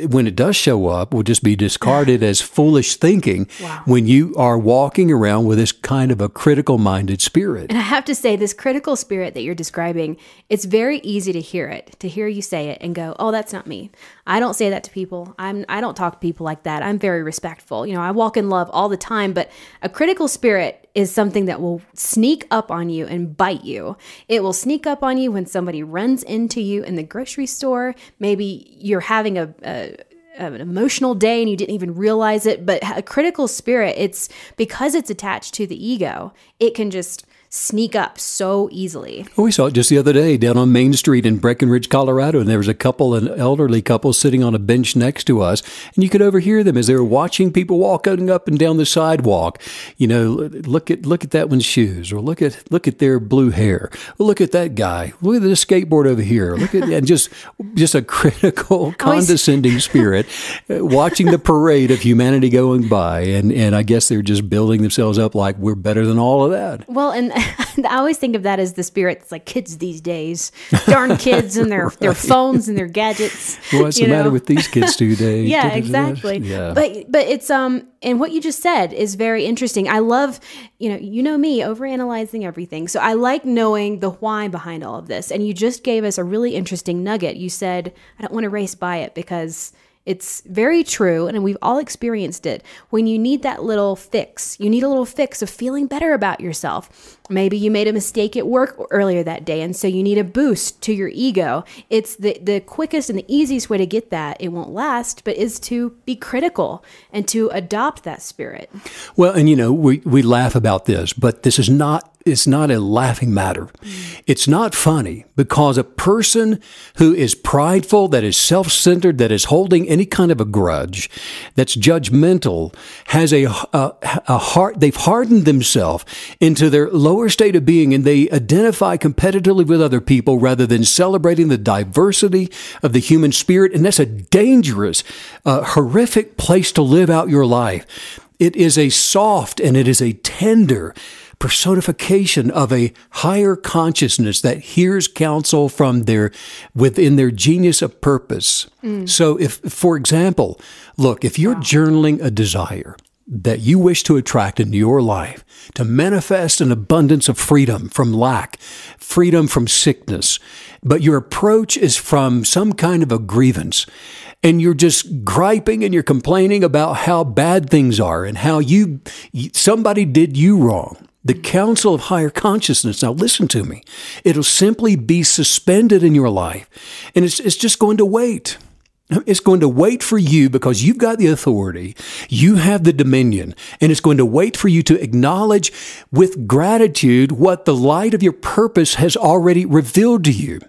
when it does show up, will just be discarded as foolish thinking when you are walking around with this kind of a critical-minded spirit. And I have to say, this critical spirit that you're describing, it's very easy to hear you say it and go, oh, that's not me. I don't say that to people. I don't talk to people like that. I'm very respectful. I walk in love all the time, but a critical spirit is something that will sneak up on you and bite you. It will sneak up on you when somebody runs into you in the grocery store. Maybe you're having an emotional day and you didn't even realize it. But a critical spirit, it's because it's attached to the ego, it can just sneak up so easily. We saw it just the other day down on Main Street in Breckenridge, Colorado, and there was an elderly couple sitting on a bench next to us, and you could overhear them as they were watching people walking up and down the sidewalk. Look at that one's shoes, or look at their blue hair. Look at that guy. Look at this skateboard over here. Look at and just a critical, condescending spirit watching the parade of humanity going by, and I guess they're just building themselves up like we're better than all of that. Well, and I always think of that as the spirit that's like kids these days. Darn kids and their phones and their gadgets. What's the matter with these kids today? Yeah, exactly. Yeah. But it's and what you just said is very interesting. I love, me, overanalyzing everything. So I like knowing the why behind all of this. And you just gave us a really interesting nugget. You said, I don't want to race by it because it's very true, and we've all experienced it. When you need that little fix, of feeling better about yourself. Maybe you made a mistake at work earlier that day, and so you need a boost to your ego. It's the quickest and the easiest way to get that. It won't last, but is to be critical and to adopt that spirit. Well, and we laugh about this, but this is not. It's not a laughing matter. It's not funny because a person who is prideful, that is self-centered, that is holding any kind of a grudge, that's judgmental, has a heart. They've hardened themselves into their lower state of being, and they identify competitively with other people rather than celebrating the diversity of the human spirit. And that's a dangerous, horrific place to live out your life. It is a soft and it is a tender personification of a higher consciousness that hears counsel from within their genius of purpose. So if, for example, if you're journaling a desire that you wish to attract into your life, to manifest an abundance of freedom from lack, freedom from sickness, but your approach is from some kind of a grievance, and you're just griping and you're complaining about how bad things are and how somebody did you wrong. The counsel of higher consciousness, now listen to me, it'll simply be suspended in your life, and it's just going to wait. It's going to wait for you because you've got the authority, you have the dominion, and it's going to wait for you to acknowledge with gratitude what the light of your purpose has already revealed to you.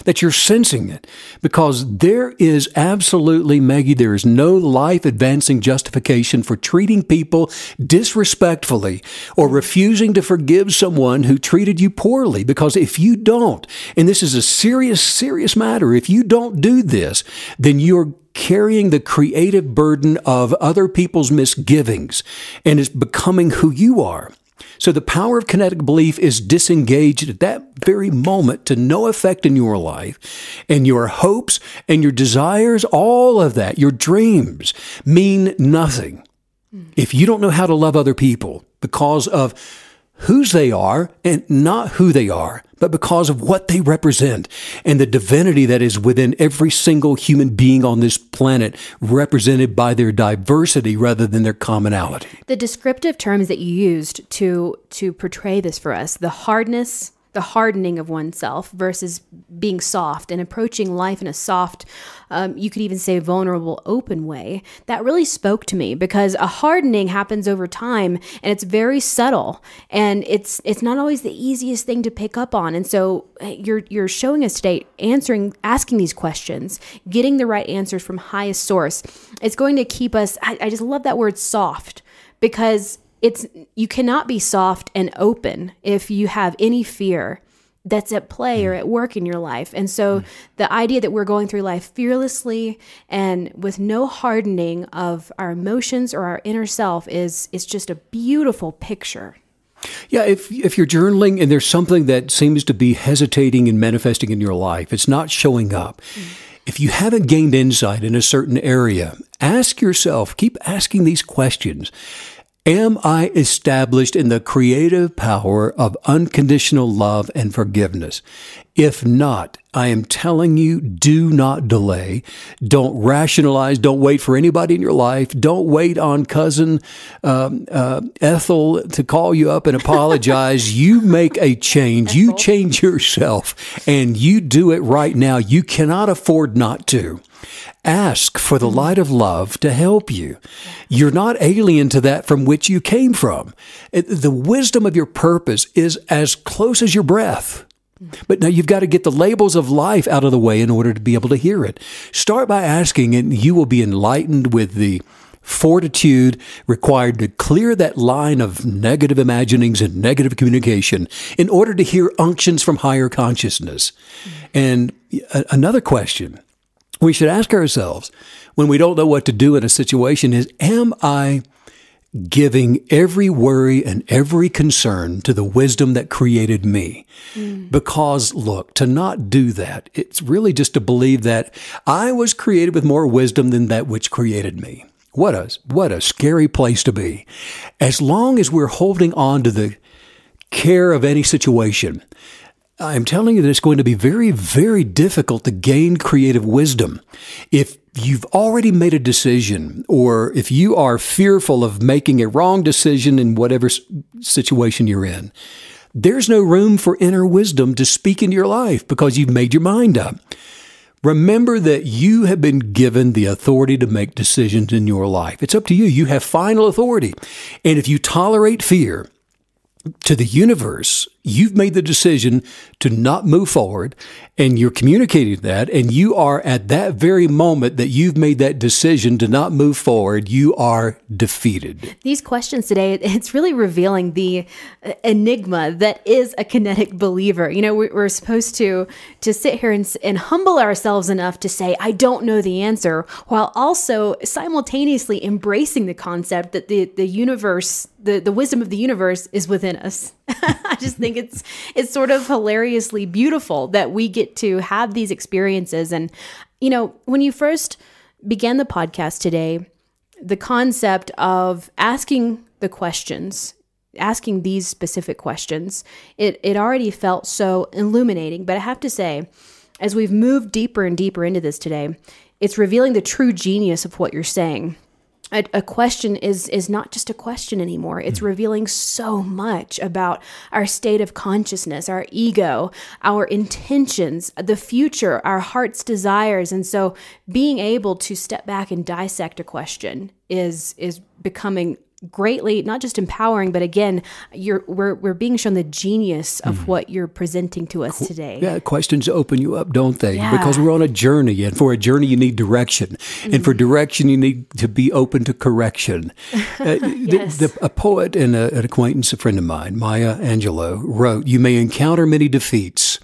That you're sensing it, because there is absolutely, Maggie, there is no life-advancing justification for treating people disrespectfully or refusing to forgive someone who treated you poorly. Because if you don't, and this is a serious, serious matter, if you don't do this, then you're carrying the creative burden of other people's misgivings, and it's becoming who you are. So the power of kinetic belief is disengaged at that very moment to no effect in your life, and your hopes and your desires, all of that, your dreams mean nothing if you don't know how to love other people because of whose they are and not who they are, but because of what they represent and the divinity that is within every single human being on this planet, represented by their diversity rather than their commonality. The descriptive terms that you used to portray this for us, the hardness, the hardening of oneself versus being soft and approaching life in a soft, you could even say vulnerable, open way, that really spoke to me, because a hardening happens over time and it's very subtle, and it's not always the easiest thing to pick up on. And so you're showing us today, asking these questions, getting the right answers from highest source. It's going to keep us, I just love that word soft, because you cannot be soft and open if you have any fear that's at play or at work in your life. And so the idea that we're going through life fearlessly and with no hardening of our emotions or our inner self is just a beautiful picture. Yeah, if you're journaling and there's something that seems to be hesitating and manifesting in your life, it's not showing up. If you haven't gained insight in a certain area, ask yourself, keep asking these questions. Am I established in the creative power of unconditional love and forgiveness? If not, I am telling you, do not delay. Don't rationalize. Don't wait for anybody in your life. Don't wait on cousin Ethel to call you up and apologize. You make a change. You change yourself, and you do it right now. You cannot afford not to. Ask for the light of love to help you. You're not alien to that from which you came from. The wisdom of your purpose is as close as your breath. But now you've got to get the labels of life out of the way in order to be able to hear it. Start by asking, and you will be enlightened with the fortitude required to clear that line of negative imaginings and negative communication in order to hear unctions from higher consciousness. And another question we should ask ourselves when we don't know what to do in a situation is, am I giving every worry and every concern to the wisdom that created me? Because, look, to not do that, it's really just to believe that I was created with more wisdom than that which created me. What a scary place to be. As long as we're holding on to the care of any situation, I'm telling you that it's going to be very, very difficult to gain creative wisdom. If you've already made a decision, or if you are fearful of making a wrong decision in whatever situation you're in, there's no room for inner wisdom to speak in your life because you've made your mind up. Remember that you have been given the authority to make decisions in your life. It's up to you. You have final authority. And if you tolerate fear to the universe, you've made the decision to not move forward, and you're communicating that, and you are at that very moment that you've made that decision to not move forward, you are defeated. These questions today, it's really revealing the enigma that is a kinetic believer. You know, we're supposed to sit here and humble ourselves enough to say, I don't know the answer, while also simultaneously embracing the concept that the universe, the wisdom of the universe is within us. I just think it's sort of hilariously beautiful that we get to have these experiences. And, you know, when you first began the podcast today, the concept of asking the questions, asking these specific questions, it already felt so illuminating. But I have to say, as we've moved deeper and deeper into this today, it's revealing the true genius of what you're saying. A question is not just a question anymore. It's revealing so much about our state of consciousness, our ego, our intentions, the future, our heart's desires. And so being able to step back and dissect a question is becoming greatly, not just empowering, but again, we're being shown the genius of what you're presenting to us today. Yeah, questions open you up, don't they? Yeah. Because we're on a journey, and for a journey you need direction, and for direction you need to be open to correction. Yes. A poet and an acquaintance, a friend of mine, Maya Angelou, wrote, "You may encounter many defeats,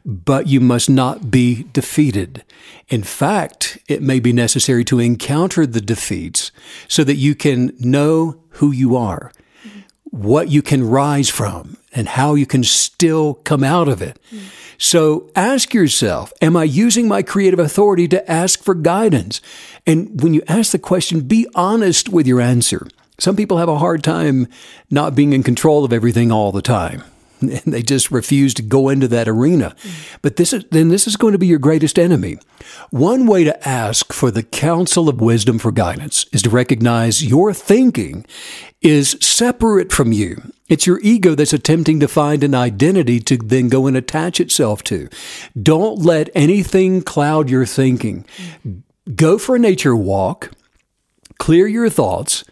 but you must not be defeated. In fact, it may be necessary to encounter the defeats so that you can know who you are, what you can rise from, and how you can still come out of it." So ask yourself, am I using my creative authority to ask for guidance? And when you ask the question, be honest with your answer. Some people have a hard time not being in control of everything all the time. And they just refuse to go into that arena. But this is going to be your greatest enemy. One way to ask for the counsel of wisdom for guidance is to recognize your thinking is separate from you. It's your ego that's attempting to find an identity to then go and attach itself to. Don't let anything cloud your thinking. Go for a nature walk. Clear your thoughts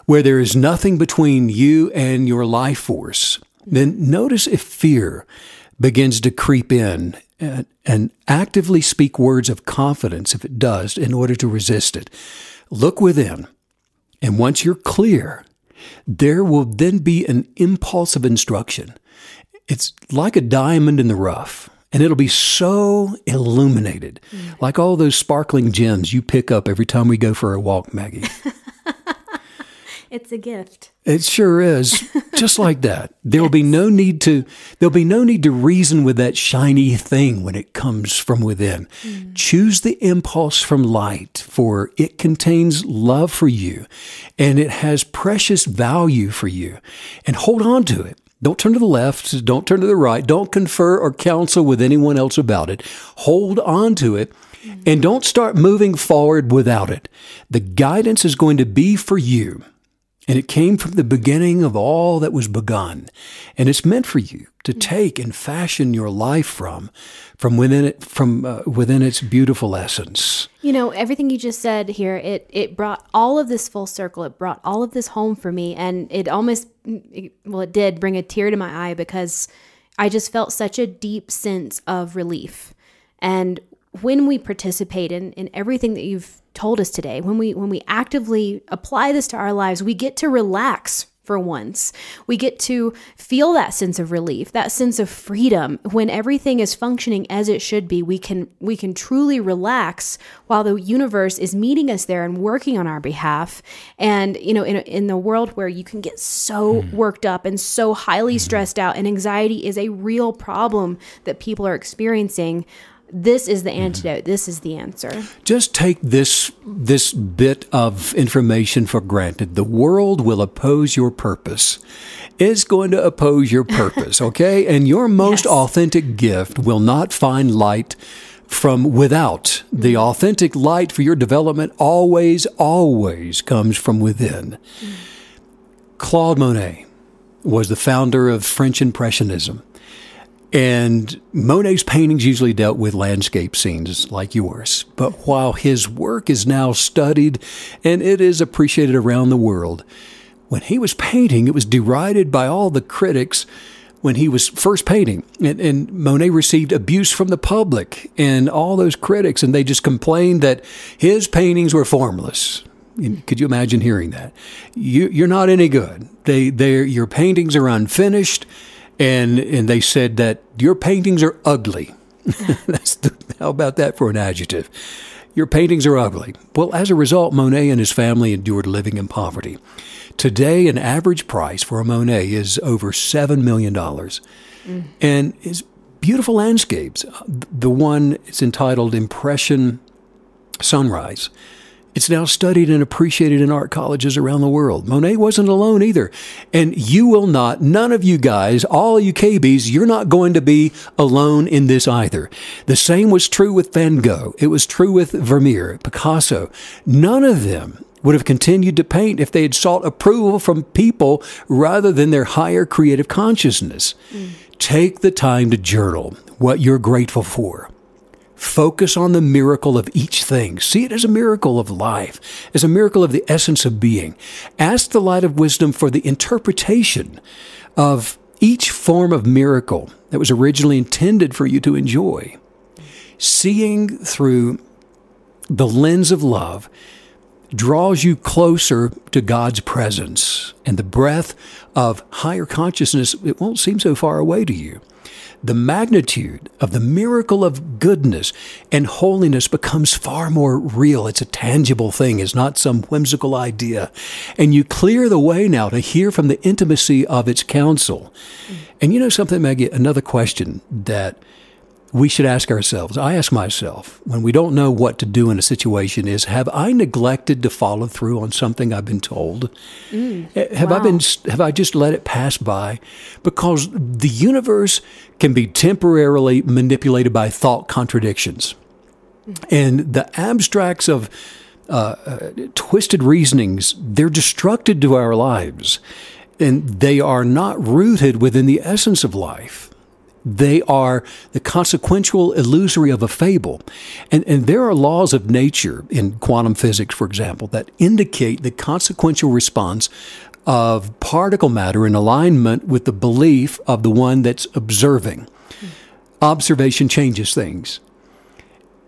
where there is nothing between you and your life force. Then notice if fear begins to creep in, and actively speak words of confidence if it does in order to resist it. Look within, and once you're clear, there will then be an impulse of instruction. It's like a diamond in the rough, and it'll be so illuminated, like all those sparkling gems you pick up every time we go for a walk, Maggie. It's a gift. It sure is. Just like that. There'll be no need to reason with that shiny thing when it comes from within. Choose the impulse from light, for it contains love for you and it has precious value for you. And hold on to it. Don't turn to the left, don't turn to the right, don't confer or counsel with anyone else about it. Hold on to it and don't start moving forward without it. The guidance is going to be for you. And it came from the beginning of all that was begun. And it's meant for you to take and fashion your life from within its beautiful essence. You know, everything you just said here, it brought all of this full circle. It brought all of this home for me. And it did bring a tear to my eye, because I just felt such a deep sense of relief. And when we participate in everything that you've told us today, when we actively apply this to our lives, we get to relax for once. We get to feel that sense of relief, that sense of freedom. When everything is functioning as it should be, we can truly relax while the universe is meeting us there and working on our behalf. And, you know, in the world where you can get so worked up and so highly stressed out, and anxiety is a real problem that people are experiencing, this is the antidote. This is the answer. Just take this bit of information for granted. The world will oppose your purpose. It's going to oppose your purpose, okay? And your most authentic gift will not find light from without. The authentic light for your development always comes from within. Claude Monet was the founder of French Impressionism. And Monet's paintings usually dealt with landscape scenes like yours. But while his work is now studied and it is appreciated around the world, when he was painting, it was derided by all the critics when he was first painting. And Monet received abuse from the public and all those critics, and they just complained that his paintings were formless. Could you imagine hearing that? You're not any good. Your paintings are unfinished. And they said that your paintings are ugly. How about that for an adjective? Your paintings are ugly. Well, as a result, Monet and his family endured living in poverty. Today, an average price for a Monet is over $7 million. And his beautiful landscapes, the one it's entitled Impression Sunrise, it's now studied and appreciated in art colleges around the world. Monet wasn't alone either. And you will not, none of you guys, all you KBs, you're not going to be alone in this either. The same was true with Van Gogh. It was true with Vermeer, Picasso. None of them would have continued to paint if they had sought approval from people rather than their higher creative consciousness. Take the time to journal what you're grateful for. Focus on the miracle of each thing. See it as a miracle of life, as a miracle of the essence of being. Ask the light of wisdom for the interpretation of each form of miracle that was originally intended for you to enjoy. Seeing through the lens of love draws you closer to God's presence, and the breath of higher consciousness, it won't seem so far away to you. The magnitude of the miracle of goodness and holiness becomes far more real. It's a tangible thing. It's not some whimsical idea. And you clear the way now to hear from the intimacy of its counsel. And you know something, Maggie, another question that we should ask ourselves, I ask myself, when we don't know what to do in a situation is, have I neglected to follow through on something I've been told? Have I just let it pass by? Because the universe can be temporarily manipulated by thought contradictions. And the abstracts of twisted reasonings, they're destructive to our lives. And they are not rooted within the essence of life. They are the consequential illusory of a fable. And there are laws of nature in quantum physics, for example, that indicate the consequential response of particle matter in alignment with the belief of the one that's observing. Observation changes things.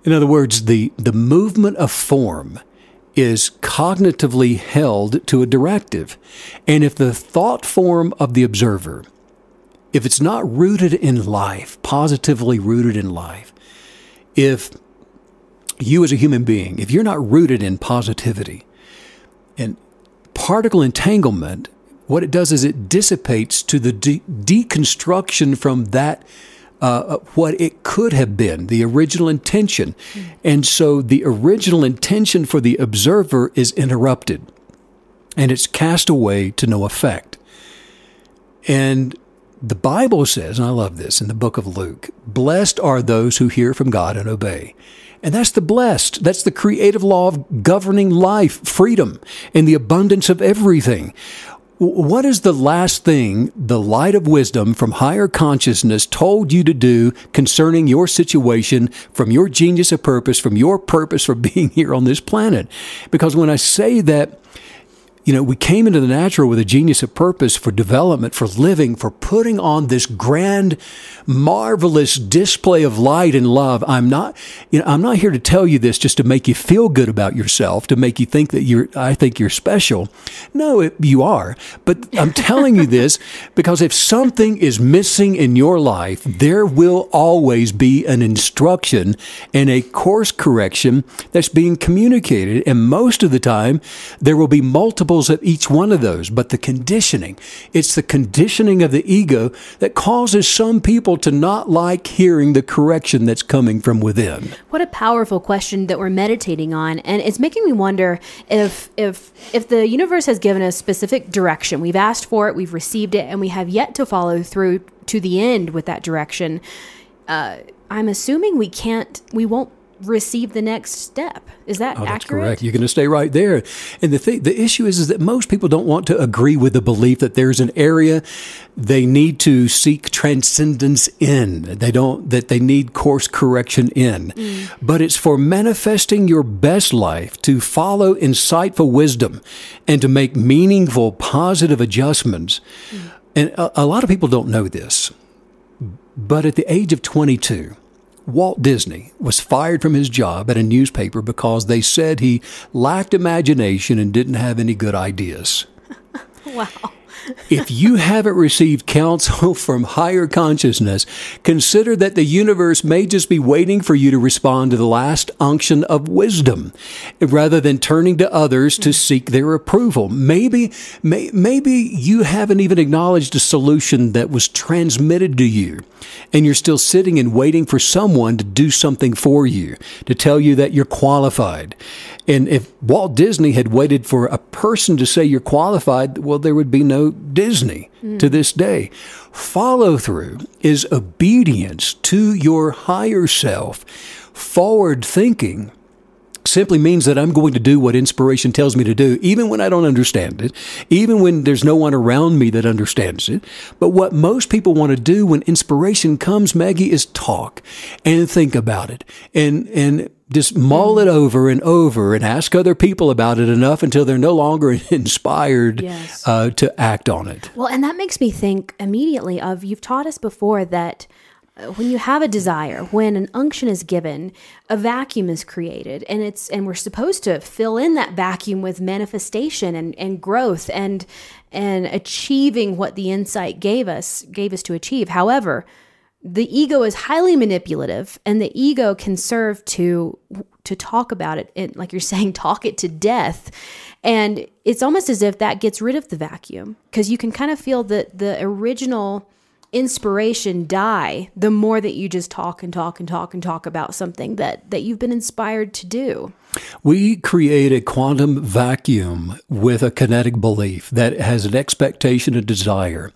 In other words, the movement of form is cognitively held to a directive. And if the thought form of the observer, if it's not rooted in life, positively rooted in life, if you as a human being, if you're not rooted in positivity, and particle entanglement, what it does is it dissipates to the deconstruction from that, what it could have been, the original intention. And so the original intention for the observer is interrupted, and it's cast away to no effect. And the Bible says, and I love this in the book of Luke, blessed are those who hear from God and obey. And that's the blessed. That's the creative law of governing life, freedom, and the abundance of everything. What is the last thing the light of wisdom from higher consciousness told you to do concerning your situation, from your genius of purpose, from your purpose for being here on this planet? Because when I say that, we came into the natural with a genius of purpose for development, for living, for putting on this grand, marvelous display of light and love. I'm not here to tell you this just to make you feel good about yourself, to make you think that I think you're special. No, you are. But I'm telling you this because if something is missing in your life, there will always be an instruction and a course correction that's being communicated. And most of the time, there will be multiple of each one of those, but it's the conditioning of the ego that causes some people to not like hearing the correction that's coming from within. What a powerful question that we're meditating on, and it's making me wonder if the universe has given us specific direction. We've asked for it, we've received it, and we have yet to follow through to the end with that direction. I'm assuming we won't receive the next step. Is that accurate? That's correct. You're going to stay right there. And the issue is that most people don't want to agree with the belief that there's an area they need to seek transcendence in. That they need course correction in. But it's for manifesting your best life, to follow insightful wisdom, and to make meaningful, positive adjustments. And a lot of people don't know this. But at the age of 22, Walt Disney was fired from his job at a newspaper because they said he lacked imagination and didn't have any good ideas. Wow. If you haven't received counsel from higher consciousness, consider that the universe may just be waiting for you to respond to the last unction of wisdom, rather than turning to others to seek their approval. Maybe you haven't even acknowledged a solution that was transmitted to you, and you're still sitting and waiting for someone to do something for you, to tell you that you're qualified. And if Walt Disney had waited for a person to say you're qualified, well, there would be no Disney to this day. Follow through is obedience to your higher self. Forward thinking simply means that I'm going to do what inspiration tells me to do, even when I don't understand it, even when there's no one around me that understands it. But what most people want to do when inspiration comes, Maggie, is talk and think about it and just mull it over and over and ask other people about it enough until they're no longer inspired to act on it. Well, and that makes me think immediately of, you've taught us before that when you have a desire, when an unction is given, a vacuum is created, and we're supposed to fill in that vacuum with manifestation and growth and achieving what the insight gave us to achieve. However, the ego is highly manipulative, and the ego can serve to talk about it, like you're saying, talk it to death. And it's almost as if that gets rid of the vacuum, because you can kind of feel the original inspiration die the more that you just talk and talk and talk and talk about something that you've been inspired to do. We create a quantum vacuum with a kinetic belief that has an expectation, a desire,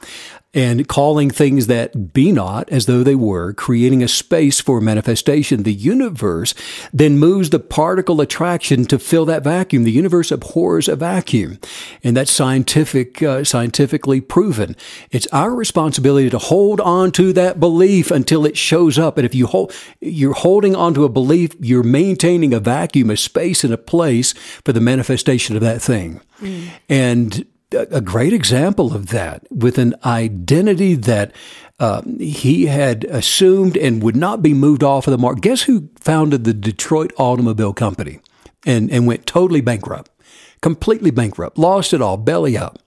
and calling things that be not as though they were, creating a space for manifestation. The universe then moves the particle attraction to fill that vacuum. The universe abhors a vacuum, and that's scientifically proven. It's our responsibility to hold on to that belief until it shows up. And if you're holding on to a belief, you're maintaining a vacuum, a space and a place for the manifestation of that thing. And a great example of that, with an identity that he had assumed and would not be moved off of the mark. Guess who founded the Detroit Automobile Company? and went totally bankrupt, completely bankrupt, lost it all, belly up.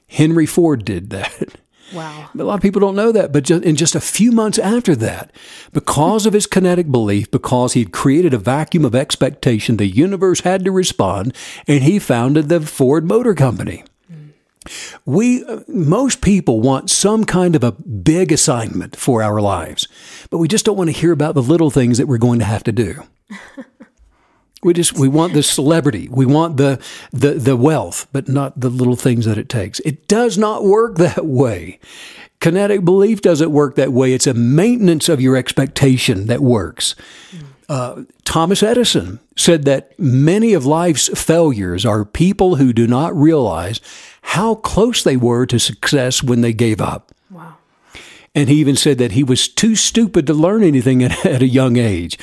Henry Ford did that. Wow. A lot of people don't know that, but in just a few months after that, because of his kinetic belief, because he'd created a vacuum of expectation, the universe had to respond, and he founded the Ford Motor Company. Most people want some kind of a big assignment for our lives, but we just don't want to hear about the little things that we're going to have to do. We want the celebrity. We want the wealth, but not the little things that it takes. It does not work that way. Kinetic belief doesn't work that way. It's a maintenance of your expectation that works. Thomas Edison said that many of life's failures are people who do not realize how close they were to success when they gave up. Wow. And he even said that he was too stupid to learn anything at a young age.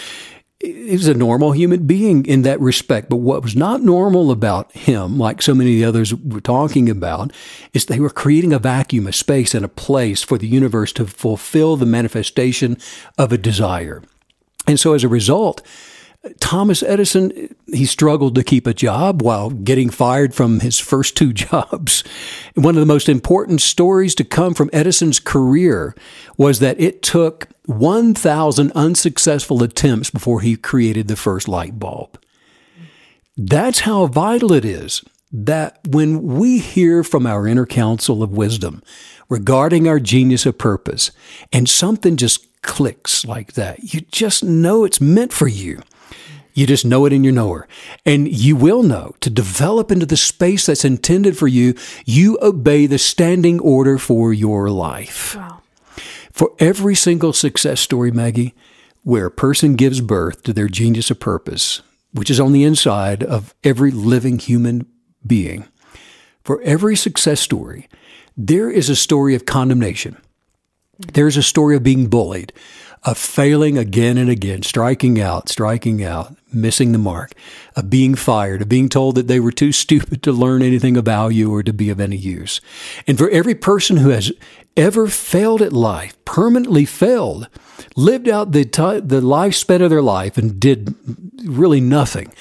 He was a normal human being in that respect. But what was not normal about him, like so many of the others we're talking about, is they were creating a vacuum, a space, and a place for the universe to fulfill the manifestation of a desire. And so as a result, Thomas Edison, he struggled to keep a job while getting fired from his first 2 jobs. One of the most important stories to come from Edison's career was that it took 1,000 unsuccessful attempts before he created the first light bulb. That's how vital it is that when we hear from our inner council of wisdom regarding our genius of purpose, and something just clicks like that, you just know it's meant for you. You just know it in your knower. And you will know to develop into the space that's intended for you, you obey the standing order for your life. Wow. For every single success story, Maggie, where a person gives birth to their genius of purpose, which is on the inside of every living human being, for every success story, there is a story of condemnation. There's a story of being bullied, of failing again and again, striking out, missing the mark, of being fired, of being told that they were too stupid to learn anything of value or to be of any use. And for every person who has ever failed at life, permanently failed, lived out the lifespan of their life and did really nothing,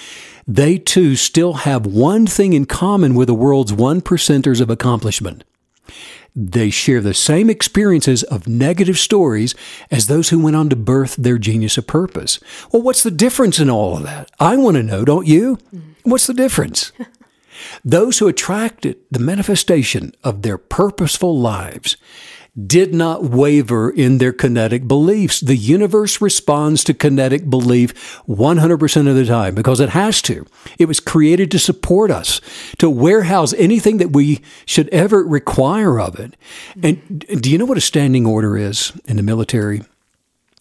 they too still have one thing in common with the world's 1%ers of accomplishment. They share the same experiences of negative stories as those who went on to birth their genius of purpose. Well, what's the difference in all of that? I want to know, don't you? What's the difference? Those who attracted the manifestation of their purposeful lives did not waver in their kinetic beliefs. The universe responds to kinetic belief 100% of the time because it has to. It was created to support us, to warehouse anything that we should ever require of it. And do you know what a standing order is in the military?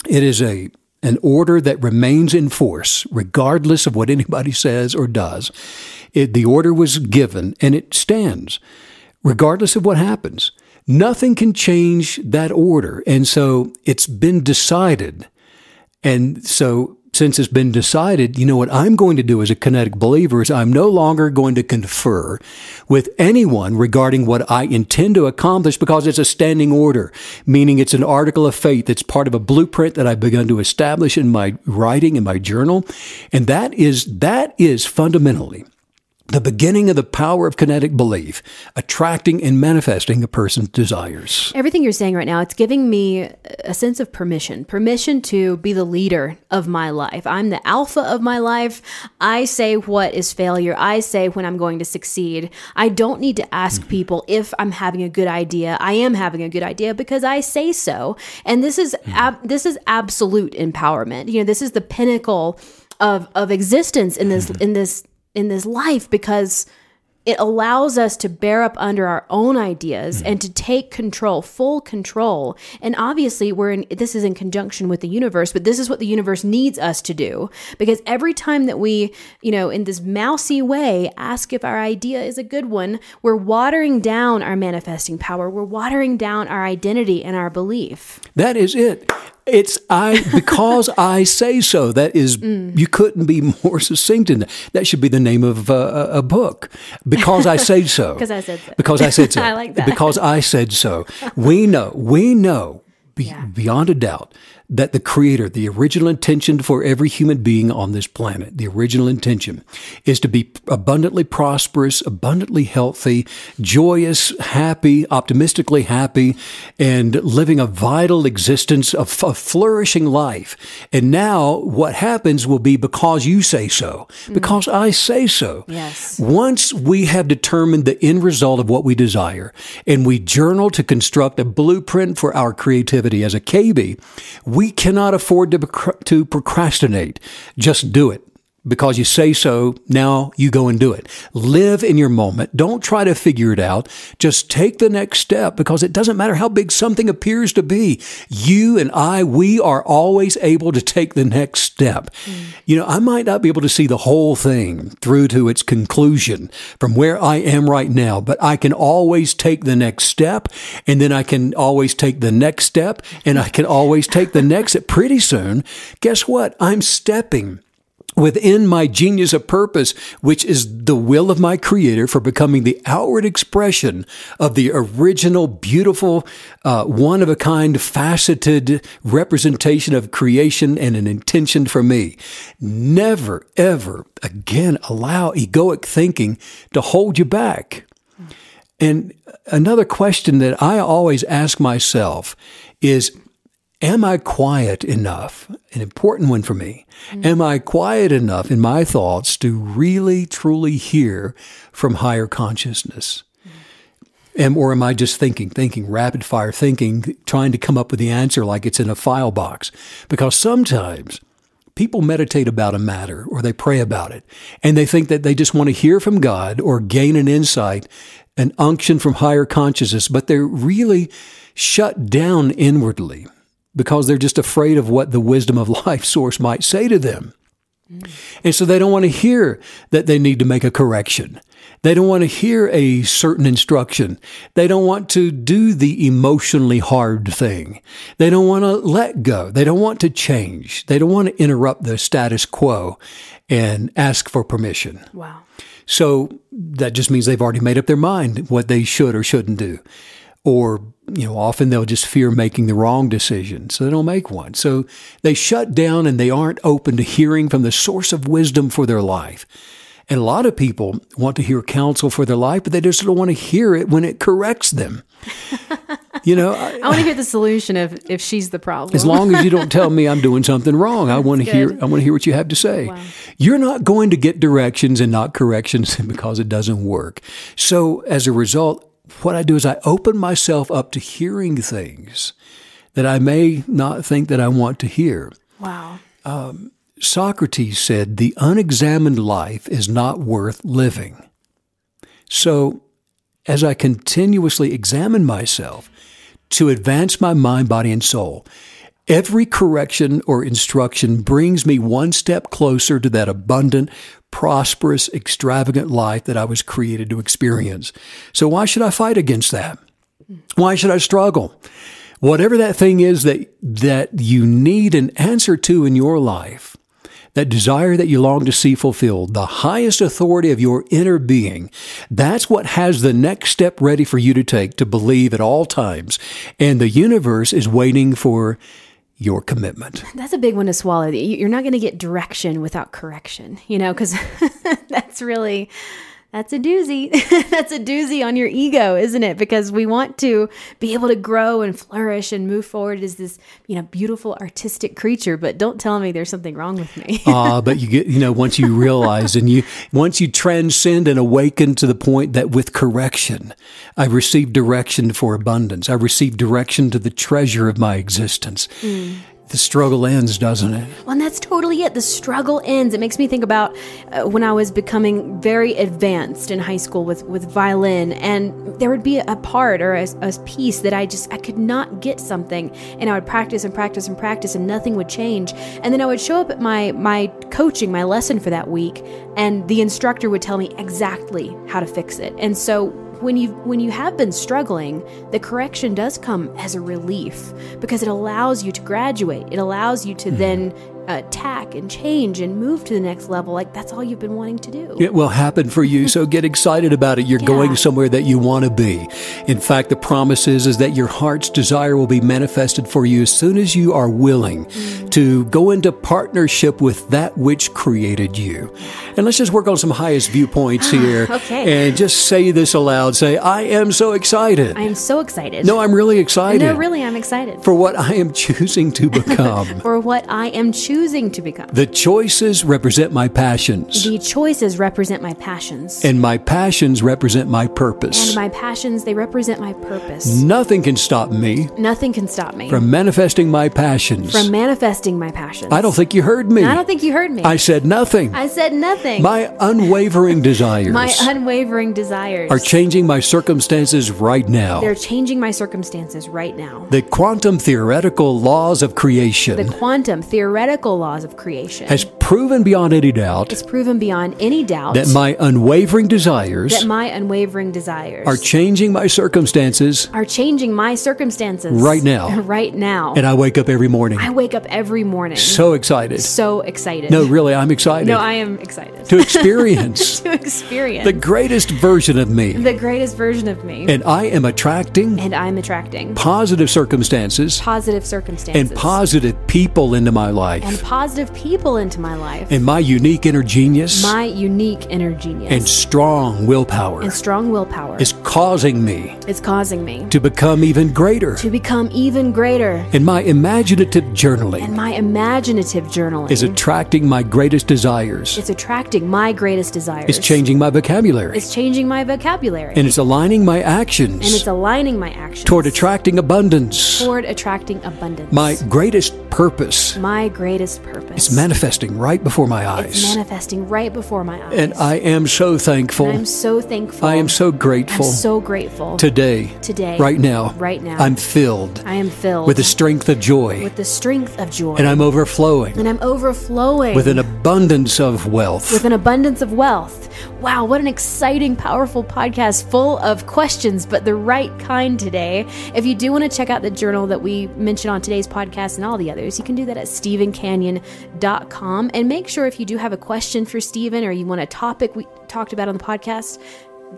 It is an order that remains in force regardless of what anybody says or does. The order was given and it stands regardless of what happens. Nothing can change that order. And so it's been decided. And so since it's been decided, you know what I'm going to do as a kinetic believer is I'm no longer going to confer with anyone regarding what I intend to accomplish because it's a standing order, meaning it's an article of faith. It's part of a blueprint that I've begun to establish in my writing, in my journal. And that is fundamentally the beginning of the power of kinetic belief, attracting and manifesting a person's desires. Everything you're saying right now, it's giving me a sense of permission to be the leader of my life. I'm the alpha of my life. I say what is failure. I say when I'm going to succeed. I don't need to ask people if I'm having a good idea. I am having a good idea because I say so. And this is absolute empowerment. You know, this is the pinnacle of existence in this life because it allows us to bear up under our own ideas and to take control, full control. And obviously this is in conjunction with the universe, but this is what the universe needs us to do. Because every time that we, in this mousy way, ask if our idea is a good one, we're watering down our manifesting power. We're watering down our identity and our belief. That is it. It's because I say so. That is, you couldn't be more succinct in that. That should be the name of a book. Because I say so. Because I said so. Because I said so. I like that. Because I said so. We know beyond a doubt that the Creator, the original intention for every human being on this planet, the original intention is to be abundantly prosperous, abundantly healthy, joyous, happy, optimistically happy, and living a vital existence of a flourishing life. And now what happens will be because you say so, because I say so. Yes. Once we have determined the end result of what we desire, and we journal to construct a blueprint for our creativity as a KB, we cannot afford to procrastinate. Just do it. Because you say so, now you go and do it. Live in your moment. Don't try to figure it out. Just take the next step, because it doesn't matter how big something appears to be. You and I, we are always able to take the next step. You know, I might not be able to see the whole thing through to its conclusion from where I am right now, but I can always take the next step, and then I can always take the next step, and I can always take the next. Pretty soon, guess what? I'm stepping within my genius of purpose, which is the will of my Creator for becoming the outward expression of the original, beautiful, one-of-a-kind, faceted representation of creation and an intention for me. Never, ever again allow egoic thinking to hold you back. And another question that I always ask myself is, am I quiet enough? An important one for me. Am I quiet enough in my thoughts to really, truly hear from higher consciousness? Or am I just thinking, rapid fire thinking, trying to come up with the answer like it's in a file box? Because sometimes people meditate about a matter, or they pray about it, and they think that they just want to hear from God or gain an insight, an unction from higher consciousness, but they're really shut down inwardly, because they're just afraid of what the wisdom of life source might say to them. And so they don't want to hear that they need to make a correction. They don't want to hear a certain instruction. They don't want to do the emotionally hard thing. They don't want to let go. They don't want to change. They don't want to interrupt the status quo and ask for permission. Wow. So that just means they've already made up their mind what they should or shouldn't do. Or, often they'll just fear making the wrong decision, so they don't make one. So they shut down, and they aren't open to hearing from the source of wisdom for their life. And a lot of people want to hear counsel for their life, but they just don't want to hear it when it corrects them. I want to hear the solution if she's the problem. As long as you don't tell me I'm doing something wrong, I want to hear what you have to say. Wow. You're not going to get directions and not corrections because it doesn't work. So as a result, what I do is I open myself up to hearing things that I may not think that I want to hear. Wow. Socrates said, the unexamined life is not worth living. So as I continuously examine myself to advance my mind, body, and soul, every correction or instruction brings me one step closer to that abundant, prosperous, extravagant life that I was created to experience. So why should I fight against that? Why should I struggle? Whatever that thing is that you need an answer to in your life, that desire that you long to see fulfilled, the highest authority of your inner being, that's what has the next step ready for you to take, to believe at all times. And the universe is waiting for your commitment. That's a big one to swallow. You're not going to get direction without correction, because that's a doozy. That's a doozy on your ego, isn't it? Because we want to be able to grow and flourish and move forward as this, beautiful artistic creature. But don't tell me there's something wrong with me. But you get, once you realize and once you transcend and awaken to the point that with correction, I receive direction for abundance. I receive direction to the treasure of my existence. The struggle ends, doesn't it? Well, and that's totally it. The struggle ends. It makes me think about when I was becoming very advanced in high school with violin, and there would be a part or a piece that I could not get something, and I would practice and practice and practice, and nothing would change. And then I would show up at my coaching, my lesson for that week, and the instructor would tell me exactly how to fix it. And so when you have been struggling, the correction does come as a relief, because it allows you to graduate. It allows you to then tack and change and move to the next level. Like, that's all you've been wanting to do. It will happen for you, so get excited about it. You're going somewhere that you want to be. In fact, the promise is that your heart's desire will be manifested for you as soon as you are willing to go into partnership with that which created you. And let's just work on some highest viewpoints here. Okay. And just say this aloud. Say, I am so excited. I am so excited. No, I'm really excited. No, really, I'm excited. For what I am choosing to become. For what I am choosing to become. The choices represent my passions. The choices represent my passions. And my passions represent my purpose. And my passions, they represent my purpose. Nothing can stop me. Nothing can stop me. From manifesting my passions. From manifesting my passions. I don't think you heard me. I don't think you heard me. I said nothing. I said nothing. My unwavering desires. My unwavering desires. Are changing my circumstances right now. They're changing my circumstances right now. The quantum theoretical laws of creation. The quantum theoretical laws of creation. Has proven beyond any doubt. It's proven beyond any doubt. That my unwavering desires. That my unwavering desires. Are changing my circumstances. Are changing my circumstances. Right now. Right now. And I wake up every morning. I wake up every morning. So excited. So excited. No, really, I'm excited. No, I am excited. To experience. To experience. The greatest version of me. The greatest version of me. And I am attracting. And I'm attracting. Positive circumstances. Positive circumstances. And positive people into my life. And positive people into my life. And my unique inner genius. My unique inner genius. And strong willpower. And strong willpower. Is causing me. It's causing me. To become even greater. To become even greater. And my imaginative journaling. And my imaginative journaling. Is attracting my greatest desires. It's attracting my greatest desires. It's changing my vocabulary. It's changing my vocabulary. And it's aligning my actions. And it's aligning my actions. Toward attracting abundance. Toward attracting abundance. My greatest purpose. My greatest purpose. It's manifesting right before my eyes. It's manifesting right before my eyes. And I am so thankful. And I'm so thankful. I am so grateful. I'm so grateful. Today. Right now. Right now. I'm filled. I am filled. With the strength of joy. With the strength of joy. And I'm overflowing. And I'm overflowing. With an abundance of wealth. With an abundance of wealth. Wow, what an exciting, powerful podcast full of questions, but the right kind today. If you do want to check out the journal that we mentioned on today's podcast and all the others, you can do that at StephenCanyon.com. And make sure if you do have a question for Stephen or you want a topic we talked about on the podcast,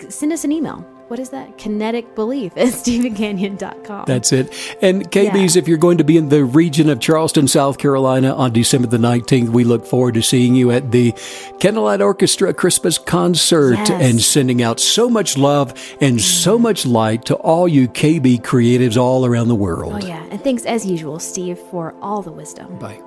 send us an email. What is that? Kinetic Belief at StephenCanyon.com. That's it. And KBs, if you're going to be in the region of Charleston, South Carolina on December the 19th, we look forward to seeing you at the Candlelight Orchestra Christmas concert and sending out so much love and so much light to all you KB creatives all around the world. Oh, yeah. And thanks as usual, Steve, for all the wisdom. Bye.